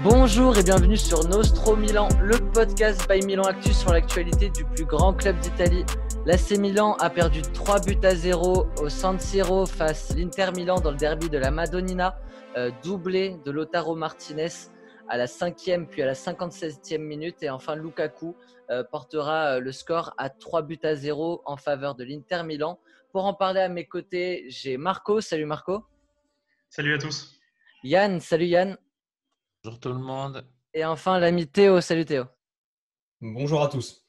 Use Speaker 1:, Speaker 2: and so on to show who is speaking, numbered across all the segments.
Speaker 1: Bonjour et bienvenue sur Nostro Milan, le podcast by Milan Actu sur l'actualité du plus grand club d'Italie. L'AC Milan a perdu 3-0 au San Siro face à l'Inter Milan dans le derby de la Madonnina, doublé de Lautaro Martinez à la 5e puis à la 57e minute. Et enfin Lukaku portera le score à 3-0 en faveur de l'Inter Milan. Pour en parler à mes côtés, j'ai Marco. Salut Marco.
Speaker 2: Salut à tous.
Speaker 1: Yann. Salut Yann.
Speaker 3: Bonjour tout le monde.
Speaker 1: Et enfin l'ami Théo. Salut Théo.
Speaker 4: Bonjour à tous.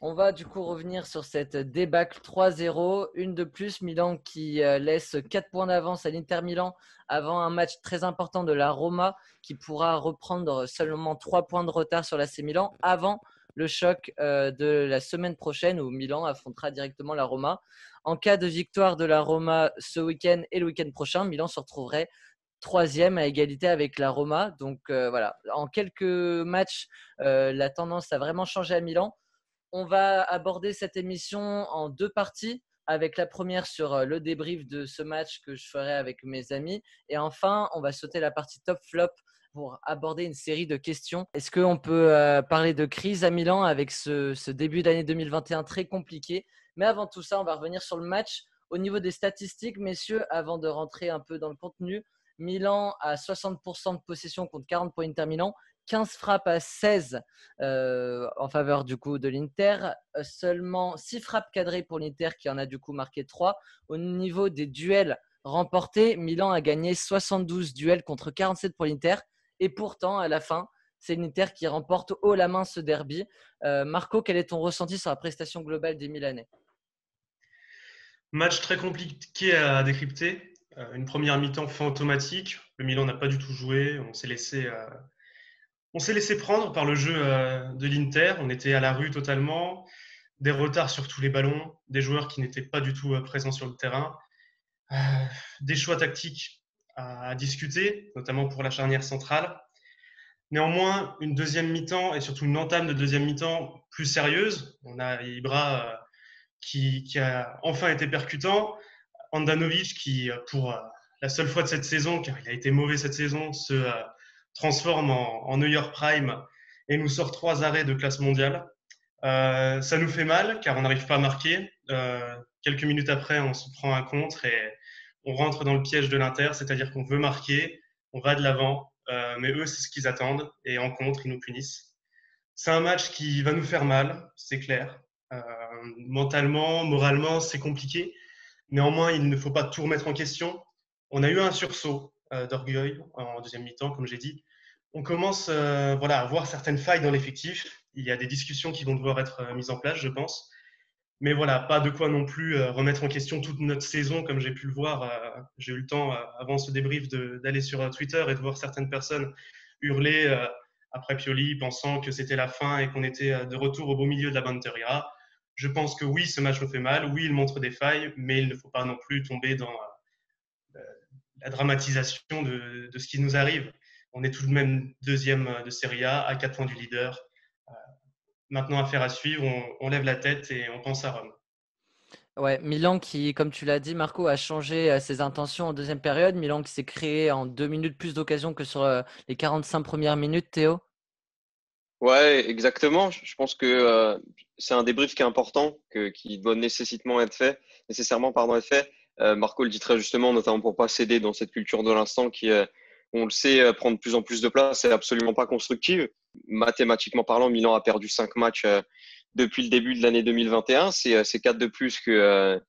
Speaker 1: On va du coup revenir sur cette débâcle 3-0, une de plus, Milan qui laisse 4 points d'avance à l'Inter Milan avant un match très important de la Roma qui pourra reprendre seulement 3 points de retard sur l'AC Milan avant le choc de la semaine prochaine où Milan affrontera directement la Roma. En cas de victoire de la Roma ce week-end et le week-end prochain, Milan se retrouverait troisième à égalité avec la Roma. Donc voilà, en quelques matchs, la tendance a vraiment changé à Milan. On va aborder cette émission en 2 parties, avec la première sur le débrief de ce match que je ferai avec mes amis. Et enfin, on va sauter la partie top-flop pour aborder une série de questions. Est-ce qu'on peut parler de crise à Milan avec ce début d'année 2021 très compliqué? Mais avant tout ça, on va revenir sur le match. Au niveau des statistiques, messieurs, avant de rentrer un peu dans le contenu, Milan a 60% de possession contre 40 pour Inter Milan. 15 frappes à 16 en faveur du coup de l'Inter, seulement 6 frappes cadrées pour l'Inter qui en a du coup marqué 3. Au niveau des duels remportés, Milan a gagné 72 duels contre 47 pour l'Inter et pourtant à la fin, c'est l'Inter qui remporte haut la main ce derby. Marco, quel est ton ressenti sur la prestation globale des Milanais?
Speaker 2: Match très compliqué à décrypter. Une première mi-temps fantomatique. Le Milan n'a pas du tout joué. On s'est laissé prendre par le jeu de l'Inter. On était à la rue totalement. Des retards sur tous les ballons. Des joueurs qui n'étaient pas du tout présents sur le terrain. Des choix tactiques à discuter, notamment pour la charnière centrale. Néanmoins, une deuxième mi-temps et surtout une entame de deuxième mi-temps plus sérieuse. On a Ibra qui a enfin été percutant. Handanovic qui, pour la seule fois de cette saison, car il a été mauvais cette saison, se transforme en New York Prime et nous sort 3 arrêts de classe mondiale. Ça nous fait mal car on n'arrive pas à marquer. Quelques minutes après, on se prend un contre et on rentre dans le piège de l'Inter, c'est-à-dire qu'on veut marquer, on va de l'avant, mais eux, c'est ce qu'ils attendent et en contre, ils nous punissent. C'est un match qui va nous faire mal, c'est clair. Mentalement, moralement, c'est compliqué. Néanmoins, il ne faut pas tout remettre en question. On a eu un sursaut d'orgueil en deuxième mi-temps, comme j'ai dit. On commence à voir certaines failles dans l'effectif. Il y a des discussions qui vont devoir être mises en place, je pense. Mais voilà, pas de quoi non plus remettre en question toute notre saison, comme j'ai pu le voir. J'ai eu le temps, avant ce débrief, d'aller sur Twitter et de voir certaines personnes hurler après Pioli, pensant que c'était la fin et qu'on était de retour au beau milieu de la Banteria. Je pense que oui, ce match nous fait mal, oui, il montre des failles, mais il ne faut pas non plus tomber dans la dramatisation de ce qui nous arrive. On est tout de même deuxième de Serie A, à 4 points du leader. Maintenant, affaire à suivre, on lève la tête et on pense à Rome.
Speaker 1: Ouais, Milan qui, comme tu l'as dit, Marco, a changé ses intentions en deuxième période. Milan qui s'est créé en 2 minutes plus d'occasions que sur les 45 premières minutes, Théo.
Speaker 5: Ouais, exactement. Je pense que c'est un débrief qui est important, qui doit nécessairement être fait. Marco le dit très justement, notamment pour pas céder dans cette culture de l'instant qui, on le sait, prend de plus en plus de place. C'est absolument pas constructive. Mathématiquement parlant, Milan a perdu 5 matchs depuis le début de l'année 2021. C'est 4 de plus que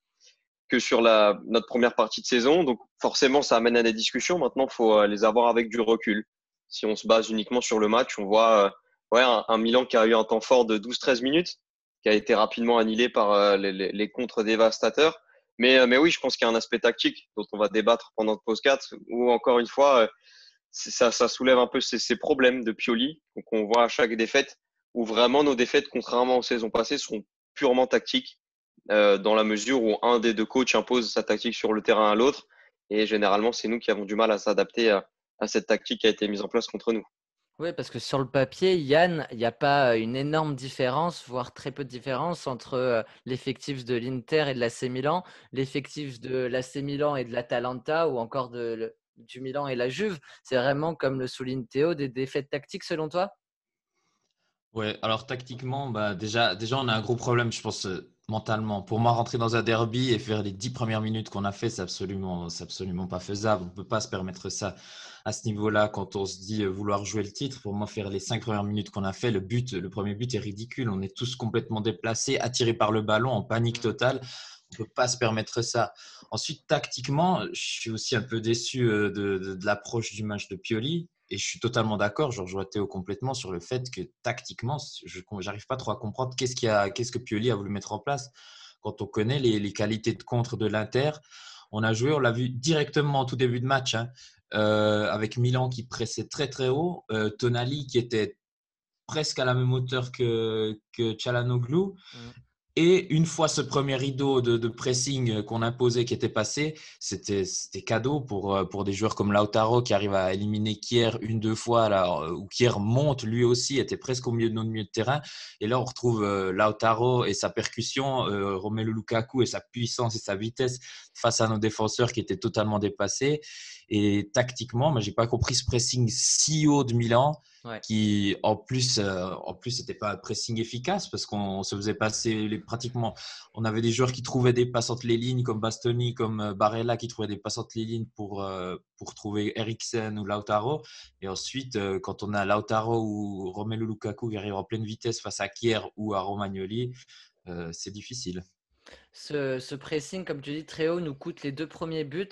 Speaker 5: sur notre première partie de saison. Donc forcément, ça amène à des discussions. Maintenant, il faut les avoir avec du recul. Si on se base uniquement sur le match, on voit un Milan qui a eu un temps fort de 12-13 minutes, qui a été rapidement annihilé par les contres dévastateurs. Mais oui, je pense qu'il y a un aspect tactique dont on va débattre pendant le post-4, où encore une fois, ça soulève un peu ces problèmes de Pioli. Donc on voit à chaque défaite où vraiment nos défaites, contrairement aux saisons passées, seront purement tactiques, dans la mesure où un des deux coachs impose sa tactique sur le terrain à l'autre. Et généralement, c'est nous qui avons du mal à s'adapter à cette tactique qui a été mise en place contre nous.
Speaker 1: Oui, parce que sur le papier, Yann, il n'y a pas une énorme différence, voire très peu de différence entre l'effectif de l'Inter et de l'AC Milan, l'effectif de l'AC Milan et de l'Atalanta ou encore du Milan et la Juve. C'est vraiment, comme le souligne Théo, des défaites tactiques selon toi?
Speaker 3: Ouais, alors tactiquement, déjà, on a un gros problème, je pense, mentalement. Pour moi, rentrer dans un derby et faire les 10 premières minutes qu'on a fait, c'est absolument pas faisable. On ne peut pas se permettre ça à ce niveau-là quand on se dit vouloir jouer le titre. Pour moi, faire les 5 premières minutes qu'on a fait, le premier but est ridicule. On est tous complètement déplacés, attirés par le ballon, en panique totale. On ne peut pas se permettre ça. Ensuite, tactiquement, je suis aussi un peu déçu de l'approche du match de Pioli. Et je suis totalement d'accord, je rejoins Théo complètement sur le fait que tactiquement, je n'arrive pas trop à comprendre qu'est-ce que Pioli a voulu mettre en place. Quand on connaît les qualités de contre de l'Inter, on a joué, on l'a vu directement en tout début de match, hein, avec Milan qui pressait très très haut, Tonali qui était presque à la même hauteur que Çalhanoğlu. Et une fois ce premier rideau de pressing qu'on imposait qui était passé, c'était cadeau pour des joueurs comme Lautaro qui arrive à éliminer Kier une, deux fois, là, où Kier monte lui aussi, était presque au milieu de notre milieu de terrain. Et là, on retrouve Lautaro et sa percussion, Romelu Lukaku et sa puissance et sa vitesse face à nos défenseurs qui étaient totalement dépassés. Et tactiquement, je n'ai pas compris ce pressing si haut de Milan.
Speaker 1: Ouais.
Speaker 3: Qui en plus c'était pas un pressing efficace parce qu'on se faisait passer pratiquement, on avait des joueurs qui trouvaient des passes entre les lignes comme Bastoni, comme Barella qui trouvaient des passes entre les lignes pour trouver Eriksen ou Lautaro, et ensuite quand on a Lautaro ou Romelu Lukaku qui arrivent en pleine vitesse face à Kier ou à Romagnoli, c'est difficile.
Speaker 1: Ce pressing, comme tu dis, très haut, nous coûte les 2 premiers buts.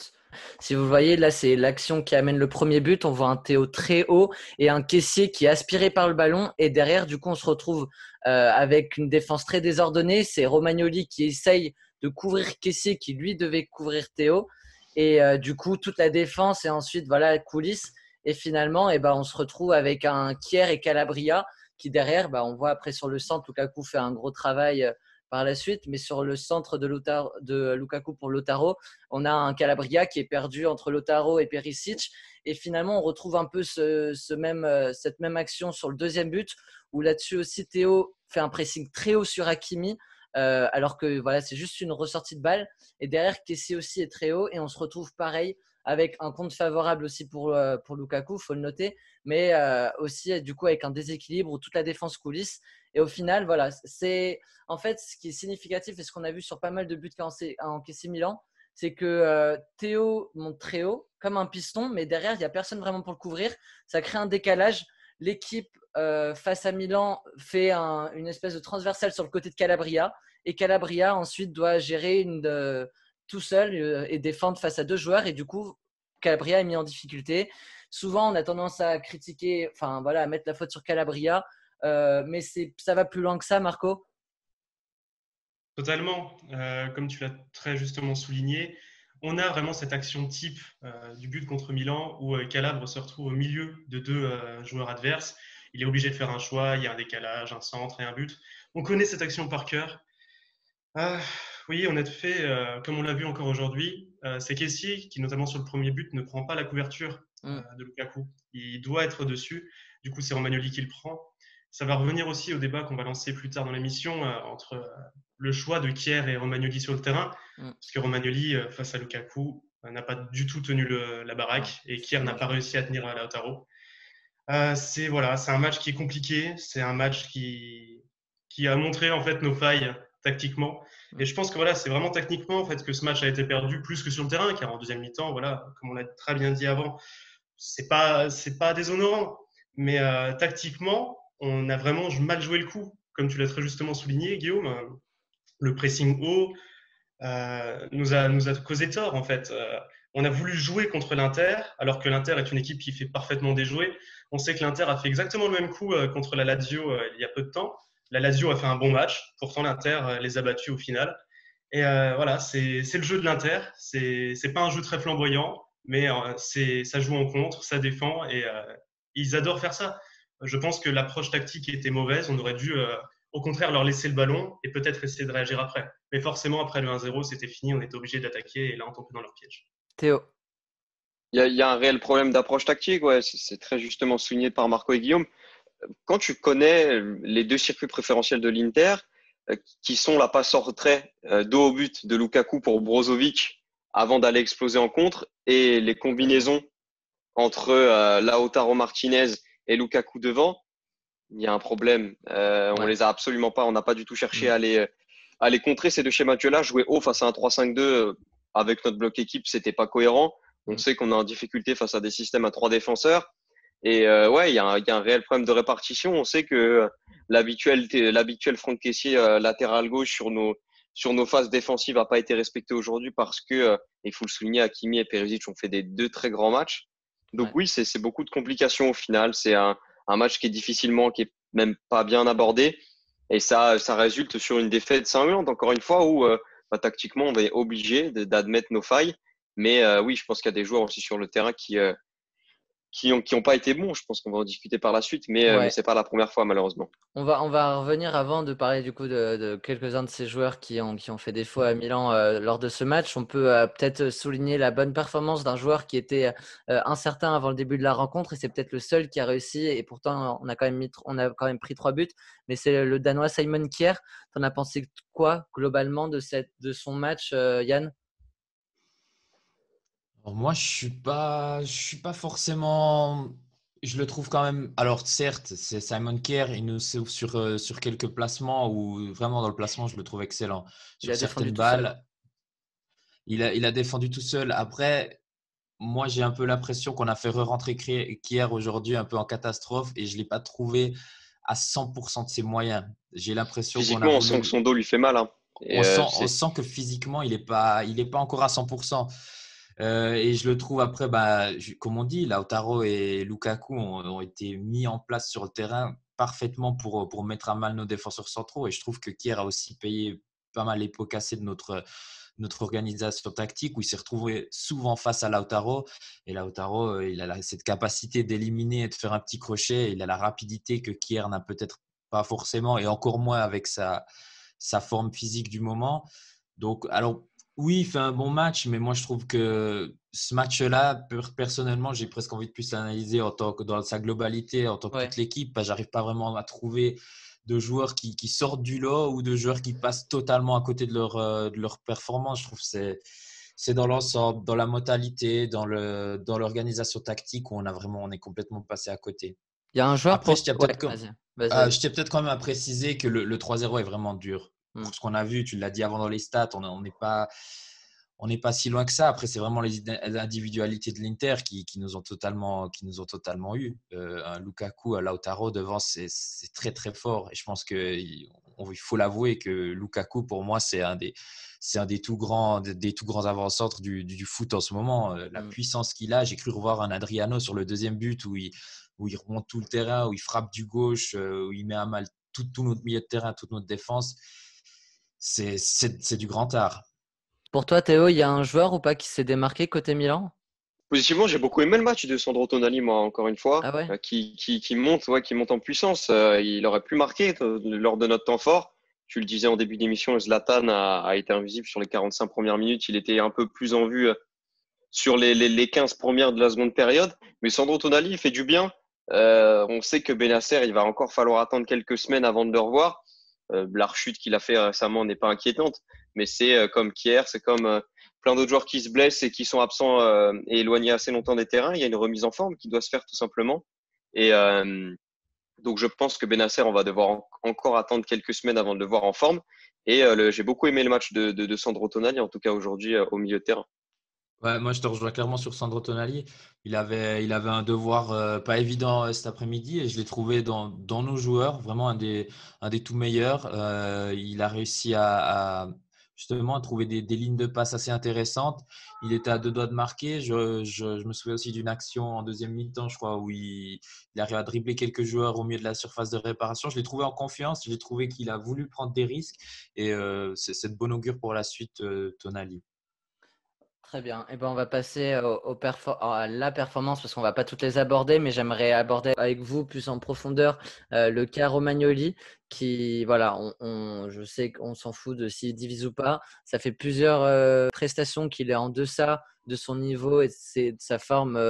Speaker 1: Si vous voyez, là, c'est l'action qui amène le premier but. On voit un Théo très haut et un caissier qui est aspiré par le ballon. Et derrière, du coup, on se retrouve avec une défense très désordonnée. C'est Romagnoli qui essaye de couvrir caissier qui, lui, devait couvrir Théo. Et du coup, toute la défense et ensuite, voilà, coulisses. Et finalement, on se retrouve avec un Kier et Calabria qui, derrière, on voit après sur le centre, Lukaku fait un gros travail par la suite, mais sur le centre de Lukaku pour Lautaro, on a un Calabria qui est perdu entre Lautaro et Perisic. Et finalement, on retrouve un peu cette même action sur le deuxième but, où là-dessus aussi Théo fait un pressing très haut sur Hakimi, alors que voilà, c'est juste une ressortie de balle. Et derrière, Kessie aussi est très haut, et on se retrouve pareil avec un compte favorable aussi pour Lukaku, il faut le noter, mais aussi du coup avec un déséquilibre où toute la défense coulisse. Et au final, voilà, c'est en fait ce qui est significatif et ce qu'on a vu sur pas mal de buts qu'a encaissé Milan, c'est que Théo monte très haut comme un piston, mais derrière, il n'y a personne vraiment pour le couvrir. Ça crée un décalage. L'équipe face à Milan fait une espèce de transversale sur le côté de Calabria, et Calabria ensuite doit gérer tout seul et défendre face à 2 joueurs, et du coup Calabria est mis en difficulté. Souvent on a tendance à critiquer, à mettre la faute sur Calabria, mais ça va plus loin que ça, Marco.
Speaker 2: Totalement. Comme tu l'as très justement souligné, on a vraiment cette action type du but contre Milan où Calabre se retrouve au milieu de 2 joueurs adverses. Il est obligé de faire un choix, il y a un décalage, un centre et un but. On connaît cette action par cœur. Oui, en effet, comme on l'a vu encore aujourd'hui, c'est Kessié qui, notamment sur le premier but, ne prend pas la couverture de Lukaku. Il doit être dessus. Du coup, c'est Romagnoli qui le prend. Ça va revenir aussi au débat qu'on va lancer plus tard dans l'émission entre le choix de Kier et Romagnoli sur le terrain. Parce que Romagnoli, face à Lukaku, n'a pas du tout tenu la baraque, et Kier n'a pas réussi à tenir Lautaro. C'est un match qui est compliqué. C'est un match qui a montré en fait nos failles tactiquement. Et je pense que c'est vraiment techniquement en fait que ce match a été perdu plus que sur le terrain, car en deuxième mi-temps, comme on l'a très bien dit avant, c'est pas déshonorant, mais tactiquement, on a vraiment mal joué le coup, comme tu l'as très justement souligné, Guillaume. Le pressing haut nous a causé tort en fait. On a voulu jouer contre l'Inter, alors que l'Inter est une équipe qui fait parfaitement déjouer. On sait que l'Inter a fait exactement le même coup contre la Lazio il y a peu de temps. La Lazio a fait un bon match, pourtant l'Inter les a battus au final. Et c'est le jeu de l'Inter. C'est pas un jeu très flamboyant, mais ça joue en contre, ça défend, et ils adorent faire ça. Je pense que l'approche tactique était mauvaise. On aurait dû, au contraire, leur laisser le ballon et peut-être essayer de réagir après. Mais forcément, après le 1-0, c'était fini. On était obligé d'attaquer, et là, on tombait dans leur piège.
Speaker 1: Théo.
Speaker 5: Il y a un réel problème d'approche tactique, ouais. C'est très justement souligné par Marco et Guillaume. Quand tu connais les 2 circuits préférentiels de l'Inter, qui sont la passe en retrait dos au but de Lukaku pour Brozovic avant d'aller exploser en contre, et les combinaisons entre Lautaro Martinez et Lukaku devant, il y a un problème. On
Speaker 1: Ouais.
Speaker 5: les a absolument pas. On n'a pas du tout cherché à les contrer, ces deux schémas là. Jouer haut face à un 3-5-2 avec notre bloc équipe, c'était pas cohérent. On
Speaker 1: Mm.
Speaker 5: sait qu'on est en difficulté face à des systèmes à 3 défenseurs. Et ouais, il y a un réel problème de répartition. On sait que l'habituel Franck Kessié latéral gauche sur nos phases défensives n'a pas été respecté aujourd'hui parce que, il faut le souligner, Hakimi et Perisic ont fait des deux très grands matchs. Donc
Speaker 1: Ouais.
Speaker 5: oui, c'est beaucoup de complications au final. C'est un match qui est même pas bien abordé. Et ça résulte sur une défaite sanglante, encore une fois, où tactiquement, on est obligé d'admettre nos failles. Mais oui, je pense qu'il y a des joueurs aussi sur le terrain qui ont pas été bons. Je pense qu'on va en discuter par la suite, mais
Speaker 1: Ouais.
Speaker 5: c'est pas la première fois, malheureusement.
Speaker 1: On va revenir avant de parler du coup de quelques-uns de ces joueurs qui ont fait défaut à Milan lors de ce match. On peut peut-être souligner la bonne performance d'un joueur qui était incertain avant le début de la rencontre et c'est peut-être le seul qui a réussi et pourtant on a quand même pris 3 buts. Mais c'est le Danois Simon Kjær. T'en as pensé quoi globalement de son match, Yann?
Speaker 3: Alors moi, je suis pas forcément. Je le trouve quand même. Alors certes, c'est Simon Kjær, il nous sauve sur quelques placements où vraiment dans le placement, je le trouve excellent.
Speaker 1: Il
Speaker 3: Sur
Speaker 1: a défendu
Speaker 3: certaines
Speaker 1: tout seul.
Speaker 3: balles, il a défendu tout seul. Après, moi, j'ai un peu l'impression qu'on a fait re-rentrer Kjær aujourd'hui un peu en catastrophe et je l'ai pas trouvé à 100% de ses moyens. J'ai l'impression qu'on a
Speaker 5: Physiquement, on sent que
Speaker 3: voulu.
Speaker 5: son dos lui fait mal, hein. Et
Speaker 3: On
Speaker 5: c'est
Speaker 3: sent que physiquement, il est pas encore à 100%. Et je le trouve après, bah, comme on dit, Lautaro et Lukaku ont été mis en place sur le terrain parfaitement pour mettre à mal nos défenseurs centraux. Et je trouve que Kier a aussi payé pas mal les pots cassés de notre organisation tactique où il s'est retrouvé souvent face à Lautaro. Et Lautaro, il a cette capacité d'éliminer et de faire un petit crochet. Il a la rapidité que Kier n'a peut-être pas forcément et encore moins avec sa forme physique du moment. Donc, alors, oui, il fait un bon match, mais moi, je trouve que ce match-là, personnellement, j'ai presque envie de plus l'analyser en tant que dans sa globalité, en tant que toute
Speaker 1: Ouais.
Speaker 3: l'équipe. J'arrive pas vraiment à trouver de joueurs qui sortent du lot ou de joueurs qui passent totalement à côté de leur performance. Je trouve que c'est dans l'ensemble, dans la modalité, dans l'organisation tactique où on est complètement passé à côté.
Speaker 1: Il y a un joueur
Speaker 3: Après,
Speaker 1: pour. Ouais, vas-y. Vas-y,
Speaker 3: je
Speaker 1: vas-y.
Speaker 3: tiens peut-être quand même à préciser que le 3-0 est vraiment dur.
Speaker 1: Hmm.
Speaker 3: Pour ce qu'on a vu, tu l'as dit avant dans les stats, on n'est pas si loin que ça. Après, c'est vraiment les individualités de l'Inter qui nous ont totalement eu. Un Lukaku, un Lautaro devant, c'est très très fort. Et je pense qu'il faut l'avouer que Lukaku, pour moi, c'est un des tout grands avant-centres du foot en ce moment. La
Speaker 1: Hmm.
Speaker 3: puissance qu'il a, j'ai cru revoir un Adriano sur le deuxième but où il remonte tout le terrain, où il frappe du gauche, où il met à mal tout notre milieu de terrain, toute notre défense. C'est du grand art.
Speaker 1: Pour toi, Théo, il y a un joueur ou pas qui s'est démarqué côté Milan?
Speaker 5: Positivement, j'ai beaucoup aimé le match de Sandro Tonali, moi, encore une fois,
Speaker 1: Ah ouais?
Speaker 5: qui monte en puissance. Il aurait pu marquer lors de notre temps fort. Tu le disais en début d'émission, Zlatan a été invisible sur les 45 premières minutes. Il était un peu plus en vue sur les 15 premières de la seconde période. Mais Sandro Tonali, il fait du bien. On sait que Benacer, il va encore falloir attendre quelques semaines avant de le revoir. La rechute qu'il a fait récemment n'est pas inquiétante, mais c'est comme Kier, c'est comme plein d'autres joueurs qui se blessent et qui sont absents et éloignés assez longtemps des terrains. Il y a une remise en forme qui doit se faire tout simplement. Et donc, je pense que Benacer, on va devoir encore attendre quelques semaines avant de le voir en forme. Et j'ai beaucoup aimé le match de Sandro Tonali, en tout cas aujourd'hui au milieu de terrain.
Speaker 3: Ouais, moi, je te rejoins clairement sur Sandro Tonali. Il avait un devoir pas évident cet après-midi et je l'ai trouvé dans nos joueurs vraiment un des tout meilleurs. Il a réussi justement à trouver des lignes de passe assez intéressantes. Il était à deux doigts de marquer. Je me souviens aussi d'une action en deuxième mi-temps, je crois, où il arrive à dribbler quelques joueurs au milieu de la surface de réparation. Je l'ai trouvé en confiance. Je l'ai trouvé qu'il a voulu prendre des risques et c'est de bon augure pour la suite, Tonali.
Speaker 1: Très bien. Eh ben, on va passer à la performance parce qu'on va pas toutes les aborder, mais j'aimerais aborder avec vous plus en profondeur le cas Romagnoli qui, voilà, je sais qu'on s'en fout de s'il divise ou pas. Ça fait plusieurs prestations qu'il est en deçà de son niveau et de sa forme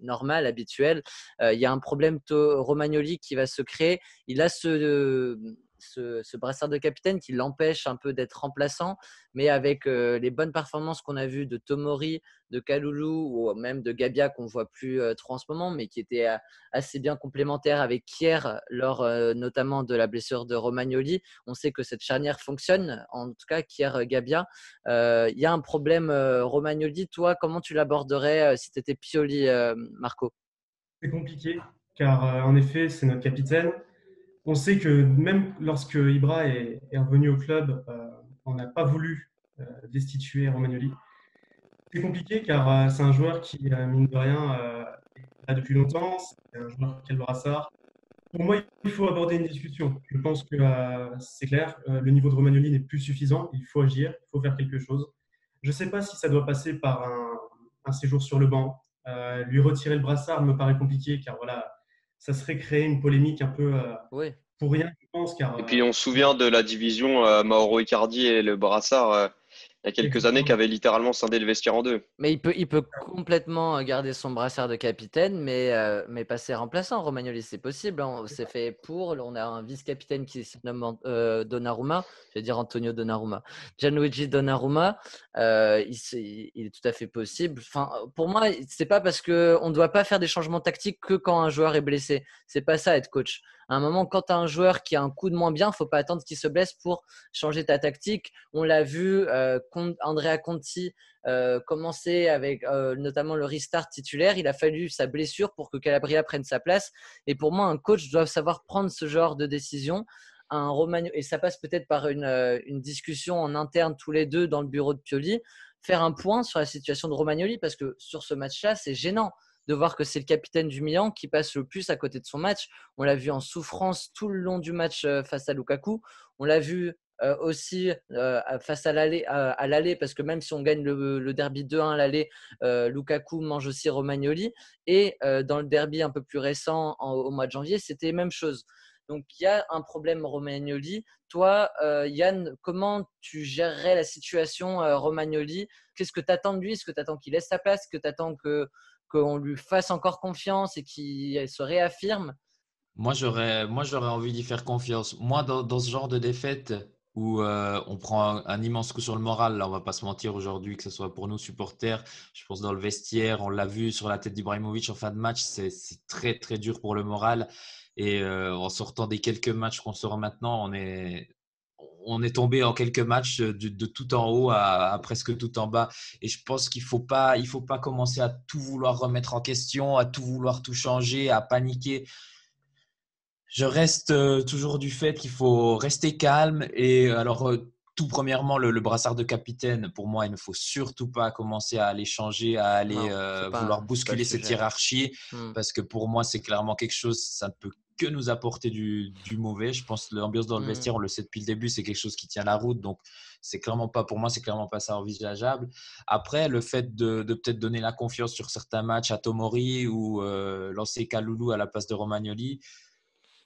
Speaker 1: normale, habituelle. Il y a un problème Romagnoli qui va se créer. Il a ce brassard de capitaine qui l'empêche un peu d'être remplaçant, mais avec les bonnes performances qu'on a vues de Tomori, de Kaloulou ou même de Gabia qu'on ne voit plus trop en ce moment, mais qui était assez bien complémentaire avec Kier lors notamment de la blessure de Romagnoli. On sait que cette charnière fonctionne, en tout cas Kier-Gabia. Il y a un problème Romagnoli. Toi, comment tu l'aborderais si tu étais Pioli, Marco?
Speaker 2: C'est compliqué, car en effet, c'est notre capitaine. On sait que même lorsque Ibra est revenu au club, on n'a pas voulu destituer Romagnoli. C'est compliqué car c'est un joueur qui, mine de rien, est là depuis longtemps. C'est un joueur qui a le brassard. Pour moi, il faut aborder une discussion. Je pense que c'est clair, le niveau de Romagnoli n'est plus suffisant. Il faut agir, il faut faire quelque chose. Je ne sais pas si ça doit passer par un séjour sur le banc. Lui retirer le brassard me paraît compliqué car voilà, ça serait créer une polémique un peu
Speaker 1: Oui.
Speaker 2: pour rien, je pense. Car,
Speaker 5: Et puis on se souvient de la division Mauro Icardi et le brassard il y a quelques années qui
Speaker 2: exactement.
Speaker 5: avait littéralement scindé le vestiaire en deux.
Speaker 1: Mais il peut complètement garder son brassard de capitaine, mais passer remplaçant. Romagnoli, c'est possible. On s'est fait pour. On a un vice-capitaine qui se nomme Donnarumma. Je vais dire Antonio Donnarumma. Gianluigi Donnarumma, il est tout à fait possible. Enfin, pour moi, c'est pas parce qu'on ne doit pas faire des changements tactiques que quand un joueur est blessé. C'est pas ça être coach. À un moment, quand tu as un joueur qui a un coup de moins bien, il ne faut pas attendre qu'il se blesse pour changer ta tactique. On l'a vu, Andrea Conti commencer avec notamment le restart titulaire. Il a fallu sa blessure pour que Calabria prenne sa place. Et pour moi, un coach doit savoir prendre ce genre de décision. Et ça passe peut-être par une discussion en interne tous les deux dans le bureau de Pioli, faire un point sur la situation de Romagnoli, parce que sur ce match-là, c'est gênant de voir que c'est le capitaine du Milan qui passe le plus à côté de son match. On l'a vu en souffrance tout le long du match face à Lukaku. On l'a vu aussi face à l'aller, parce que même si on gagne le derby 2-1 à l'aller, Lukaku mange aussi Romagnoli. Et dans le derby un peu plus récent, au mois de janvier, c'était la même chose. Donc il y a un problème Romagnoli. Toi, Yann, comment tu gérerais la situation Romagnoli? Qu'est-ce que tu attends de lui? Est-ce que tu attends qu'il laisse sa place? Est-ce que tu attends qu'on lui fasse encore confiance et qu'il se réaffirme?
Speaker 3: Moi, j'aurais envie d'y faire confiance. Moi, dans ce genre de défaite où on prend un immense coup sur le moral, là, on va pas se mentir aujourd'hui, que ce soit pour nous supporters, je pense dans le vestiaire, on l'a vu sur la tête d'Ibrahimovic en fin de match, c'est très très dur pour le moral. Et en sortant des quelques matchs qu'on sort maintenant, on est tombé en quelques matchs de tout en haut à presque tout en bas. Et je pense qu'il faut pas commencer à tout vouloir remettre en question, à tout vouloir tout changer, à paniquer. Je reste toujours du fait qu'il faut rester calme. Et alors, tout premièrement, le brassard de capitaine, pour moi, il ne faut surtout pas commencer à aller changer, à aller
Speaker 1: Non,
Speaker 3: vouloir
Speaker 1: c'est pas le
Speaker 3: bousculer cette
Speaker 1: sujet.
Speaker 3: hiérarchie,
Speaker 1: Hmm.
Speaker 3: parce que pour moi, c'est clairement quelque chose, ça ne peut que nous apporter du mauvais. Je pense que l'ambiance dans le
Speaker 1: Hmm.
Speaker 3: vestiaire, on le sait depuis le début, c'est quelque chose qui tient la route. Donc, c'est clairement pas, pour moi, c'est clairement pas ça envisageable. Après, le fait de peut-être donner la confiance sur certains matchs à Tomori ou lancer Kaloulou à la place de Romagnoli,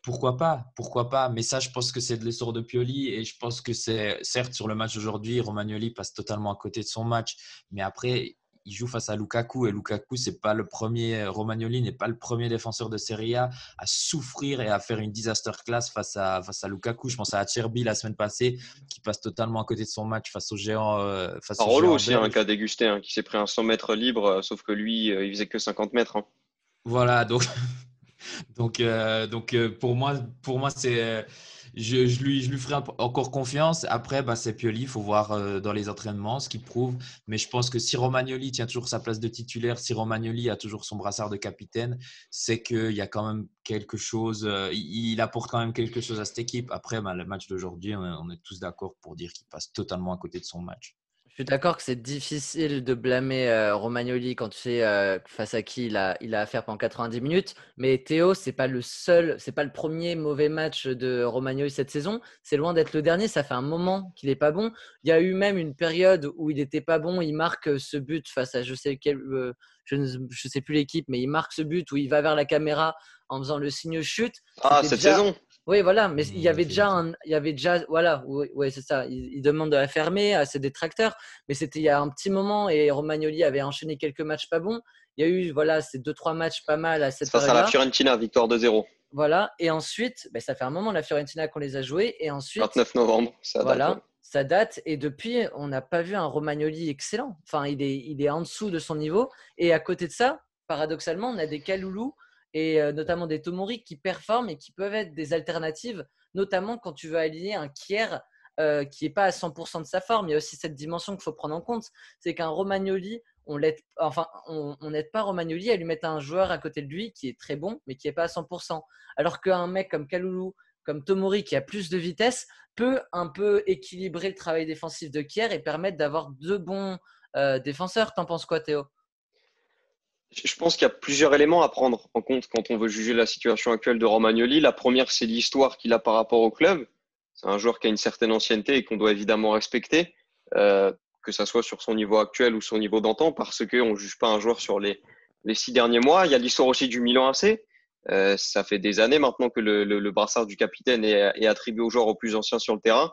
Speaker 3: pourquoi pas? Pourquoi pas? Mais ça, je pense que c'est de l'essor de Pioli et je pense que c'est certes sur le match d'aujourd'hui, Romagnoli passe totalement à côté de son match, mais après il joue face à Lukaku et Lukaku, c'est pas le premier. Romagnoli n'est pas le premier défenseur de Serie A à souffrir et à faire une disaster class face à Lukaku. Je pense à Acerbi la semaine passée qui passe totalement à côté de son match face au
Speaker 5: Parolo
Speaker 3: géant
Speaker 5: aussi, un
Speaker 3: belge.
Speaker 5: cas dégusté, hein, qui s'est pris un 100 mètres libre, sauf que lui, il faisait que 50 mètres. Hein.
Speaker 3: Voilà, donc pour moi, je lui ferai encore confiance. Après, bah, c'est Pioli, il faut voir dans les entraînements ce qu'il prouve. Mais je pense que si Romagnoli tient toujours sa place de titulaire, si Romagnoli a toujours son brassard de capitaine, c'est qu'il y a quand même quelque chose, il apporte quand même quelque chose à cette équipe. Après, bah, le match d'aujourd'hui, on est tous d'accord pour dire qu'il passe totalement à côté de son match.
Speaker 1: Je suis d'accord que c'est difficile de blâmer Romagnoli quand tu sais face à qui il a affaire pendant 90 minutes. Mais Théo, c'est pas le premier mauvais match de Romagnoli cette saison. C'est loin d'être le dernier. Ça fait un moment qu'il est pas bon. Il y a eu même une période où il n'était pas bon. Il marque ce but face à je sais plus l'équipe, mais il marque ce but où il va vers la caméra en faisant le signe chute.
Speaker 5: Ah,
Speaker 1: C'était
Speaker 5: cette
Speaker 1: déjà.
Speaker 5: saison?
Speaker 1: Oui, voilà, mais il y
Speaker 4: En
Speaker 1: avait
Speaker 4: effet,
Speaker 1: déjà voilà, ouais, c'est ça. Il demande de la fermer à ses détracteurs, mais c'était il y a un petit moment et Romagnoli avait enchaîné quelques matchs pas bons. Il y a eu, voilà, ces 2-3 matchs pas mal à
Speaker 5: C'est
Speaker 1: cette
Speaker 5: face à la
Speaker 1: période-là.
Speaker 5: Fiorentina, victoire 2-0.
Speaker 1: Voilà. Et ensuite, ça fait un moment la Fiorentina qu'on les a joués. Et ensuite,
Speaker 5: 29 novembre, ça date.
Speaker 1: voilà,
Speaker 5: Ouais.
Speaker 1: ça date. Et depuis, on n'a pas vu un Romagnoli excellent. Enfin, il est en dessous de son niveau. Et à côté de ça, paradoxalement, on a des Kalulu et notamment des Tomori qui performent et qui peuvent être des alternatives, notamment quand tu veux aligner un Kier qui n'est pas à 100% de sa forme. Il y a aussi cette dimension qu'il faut prendre en compte. C'est qu'un Romagnoli, on n'aide pas Romagnoli à lui mettre un joueur à côté de lui qui est très bon, mais qui n'est pas à 100%. Alors qu'un mec comme Kalulu, comme Tomori, qui a plus de vitesse, peut un peu équilibrer le travail défensif de Kier et permettre d'avoir deux bons défenseurs. T'en penses quoi, Théo?
Speaker 5: Je pense qu'il y a plusieurs éléments à prendre en compte quand on veut juger la situation actuelle de Romagnoli. La première, c'est l'histoire qu'il a par rapport au club. C'est un joueur qui a une certaine ancienneté et qu'on doit évidemment respecter, que ça soit sur son niveau actuel ou son niveau d'antan, parce qu'on ne juge pas un joueur sur les 6 derniers mois. Il y a l'histoire aussi du Milan AC. Ça fait des années maintenant que le brassard du capitaine est attribué aux joueurs aux plus anciens sur le terrain.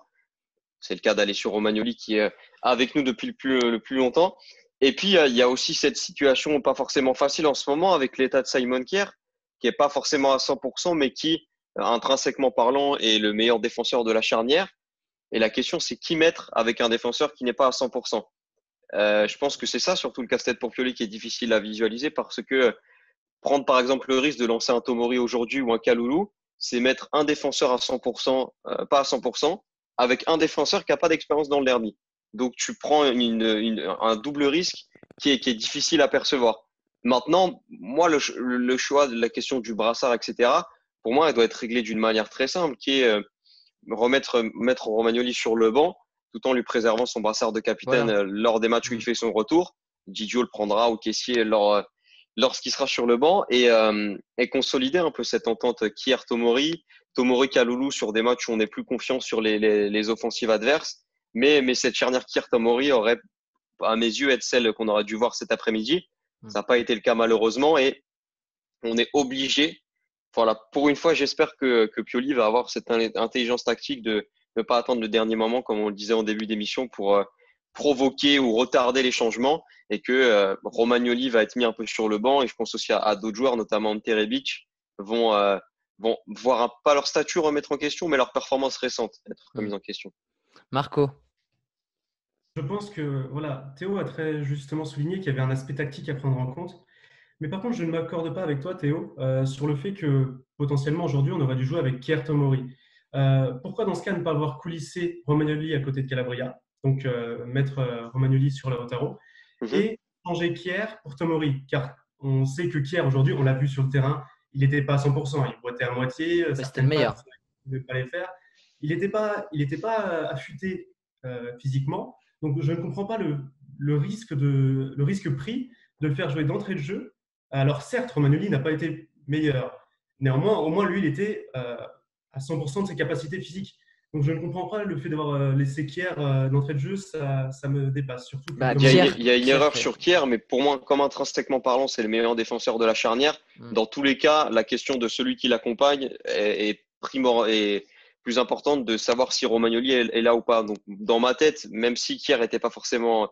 Speaker 5: C'est le cas d'Alessio Romagnoli qui est avec nous depuis le plus longtemps. Et puis, il y a aussi cette situation pas forcément facile en ce moment avec l'état de Simon Kjær, qui est pas forcément à 100%, mais qui, intrinsèquement parlant, est le meilleur défenseur de la charnière. Et la question, c'est qui mettre avec un défenseur qui n'est pas à 100%. Je pense que c'est ça, surtout le casse-tête pour Pioli, qui est difficile à visualiser parce que prendre par exemple le risque de lancer un Tomori aujourd'hui ou un Kalulu, c'est mettre un défenseur à 100%, pas à 100%, avec un défenseur qui n'a pas d'expérience dans le derby. Donc tu prends un double risque qui est difficile à percevoir. Maintenant, moi, le choix de la question du brassard, etc., pour moi, elle doit être réglée d'une manière très simple, qui est mettre Romagnoli sur le banc, tout en lui préservant son brassard de capitaine lors des matchs où il fait son retour. Didio le prendra au caissier lorsqu'il sera sur le banc et consolider un peu cette entente Kier-Tomori, Tomori-Kalulu sur des matchs où on est plus confiant sur les offensives adverses. Mais cette charnière Kier-Tomori aurait, à mes yeux, être celle qu'on aurait dû voir cet après-midi. Ça n'a pas été le cas malheureusement et on est obligé. Voilà, pour une fois, j'espère que Pioli va avoir cette intelligence tactique de ne pas attendre le dernier moment, comme on le disait en début d'émission, pour provoquer ou retarder les changements et que Romagnoli va être mis un peu sur le banc. Et je pense aussi à d'autres joueurs, notamment Ante Rebic, vont voir pas leur statut remettre en question, mais leur performance récente être remise en question.
Speaker 1: Marco?
Speaker 2: Je pense que voilà, Théo a très justement souligné qu'il y avait un aspect tactique à prendre en compte. Mais par contre, je ne m'accorde pas avec toi, Théo, sur le fait que potentiellement aujourd'hui, on aurait dû jouer avec Kier Tomori. Pourquoi dans ce cas ne pas avoir coulissé Romagnoli à côté de Calabria, donc mettre Romagnoli sur Lautaro, et changer Kier pour Tomori, car on sait que Kier aujourd'hui, on l'a vu sur le terrain, il n'était pas à 100%, il boitait à moitié,
Speaker 1: c'était le meilleur.
Speaker 2: Il ne pouvait pas les faire. Il n'était pas affûté physiquement, donc je ne comprends pas le risque pris de le faire jouer d'entrée de jeu. Alors certes, Romagnoli n'a pas été meilleur. Néanmoins, au moins lui, il était à 100% de ses capacités physiques. Donc je ne comprends pas le fait d'avoir laissé Kier d'entrée de jeu, ça me dépasse. Surtout
Speaker 5: il y a une erreur sur Kier, mais pour moi, comme intrinsèquement parlant, c'est le meilleur défenseur de la charnière. Dans tous les cas, la question de celui qui l'accompagne est plus importante de savoir si Romagnoli est là ou pas. Donc dans ma tête, même si Kier n'était pas forcément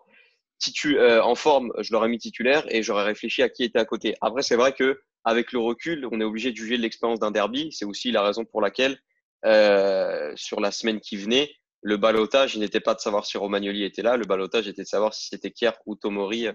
Speaker 5: en forme, je l'aurais mis titulaire et j'aurais réfléchi à qui était à côté. Après, c'est vrai que avec le recul, on est obligé de juger de l'expérience d'un derby. C'est aussi la raison pour laquelle, sur la semaine qui venait, le ballottage n'était pas de savoir si Romagnoli était là. Le ballottage était de savoir si c'était Kier ou Tomori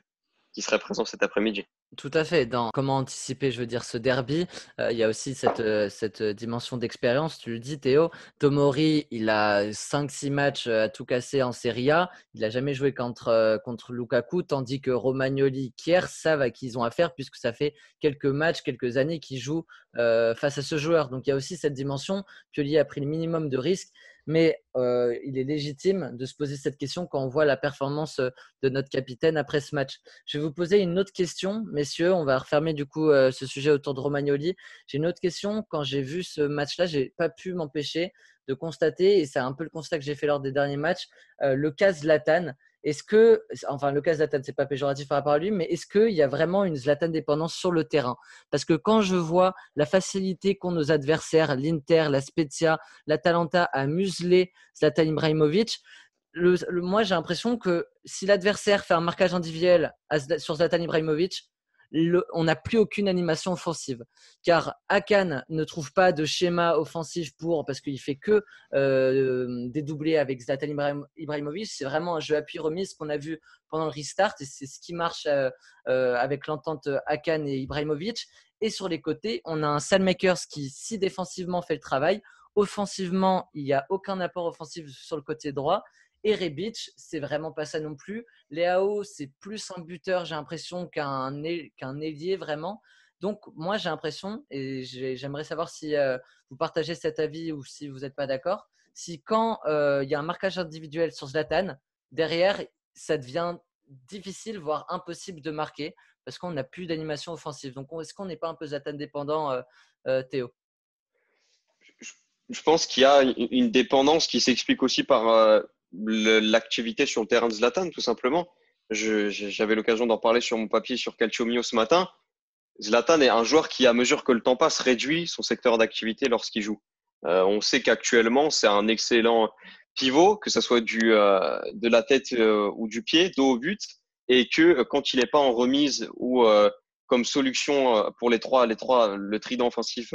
Speaker 5: qui serait présent cet après-midi.
Speaker 1: Tout à fait. Dans comment anticiper, je veux dire, ce derby, il y a aussi cette dimension d'expérience. Tu le dis, Théo. Tomori, il a 5-6 matchs à tout casser en Serie A. Il n'a jamais joué contre Lukaku, tandis que Romagnoli, Kier savent à qui ils ont affaire, puisque ça fait quelques matchs, quelques années qu'ils jouent face à ce joueur. Donc, il y a aussi cette dimension. Pioli a pris le minimum de risques. Mais il est légitime de se poser cette question quand on voit la performance de notre capitaine après ce match. Je vais vous poser une autre question, messieurs. On va refermer du coup ce sujet autour de Romagnoli. J'ai une autre question. Quand j'ai vu ce match-là, je n'ai pas pu m'empêcher de constater, et c'est un peu le constat que j'ai fait lors des derniers matchs, le cas Zlatan. Le cas Zlatan, c'est pas péjoratif par rapport à lui, mais est-ce qu'il y a vraiment une Zlatan dépendance sur le terrain? Parce que quand je vois la facilité qu'ont nos adversaires, l'Inter, la Spezia, l'Atalanta à museler Zlatan Ibrahimovic, moi j'ai l'impression que si l'adversaire fait un marquage individuel sur Zlatan Ibrahimovic, on n'a plus aucune animation offensive. Car Hakan ne trouve pas de schéma offensif parce qu'il fait que dédoubler avec Zlatan Ibrahimovic. C'est vraiment un jeu appui-remise qu'on a vu pendant le restart et c'est ce qui marche avec l'entente Hakan et Ibrahimovic. Et sur les côtés, on a un Saelemaekers qui, si défensivement, fait le travail. Offensivement, il n'y a aucun apport offensif sur le côté droit. Et Rebic, c'est vraiment pas ça non plus. Leao, c'est plus un buteur, j'ai l'impression, qu'un ailier vraiment. Donc, moi, j'ai l'impression, et j'aimerais savoir si vous partagez cet avis ou si vous n'êtes pas d'accord, si quand il y a un marquage individuel sur Zlatan, derrière, ça devient difficile, voire impossible de marquer parce qu'on n'a plus d'animation offensive. Donc, est-ce qu'on n'est pas un peu Zlatan dépendant, Théo?
Speaker 5: Je pense qu'il y a une dépendance qui s'explique aussi par l'activité sur le terrain de Zlatan, tout simplement. J'avais l'occasion d'en parler sur mon papier sur Calcio Mio ce matin. Zlatan est un joueur qui, à mesure que le temps passe, réduit son secteur d'activité lorsqu'il joue. On sait qu'actuellement, c'est un excellent pivot, que ce soit de la tête ou du pied, dos au but, et que quand il n'est pas en remise ou comme solution pour le trident offensif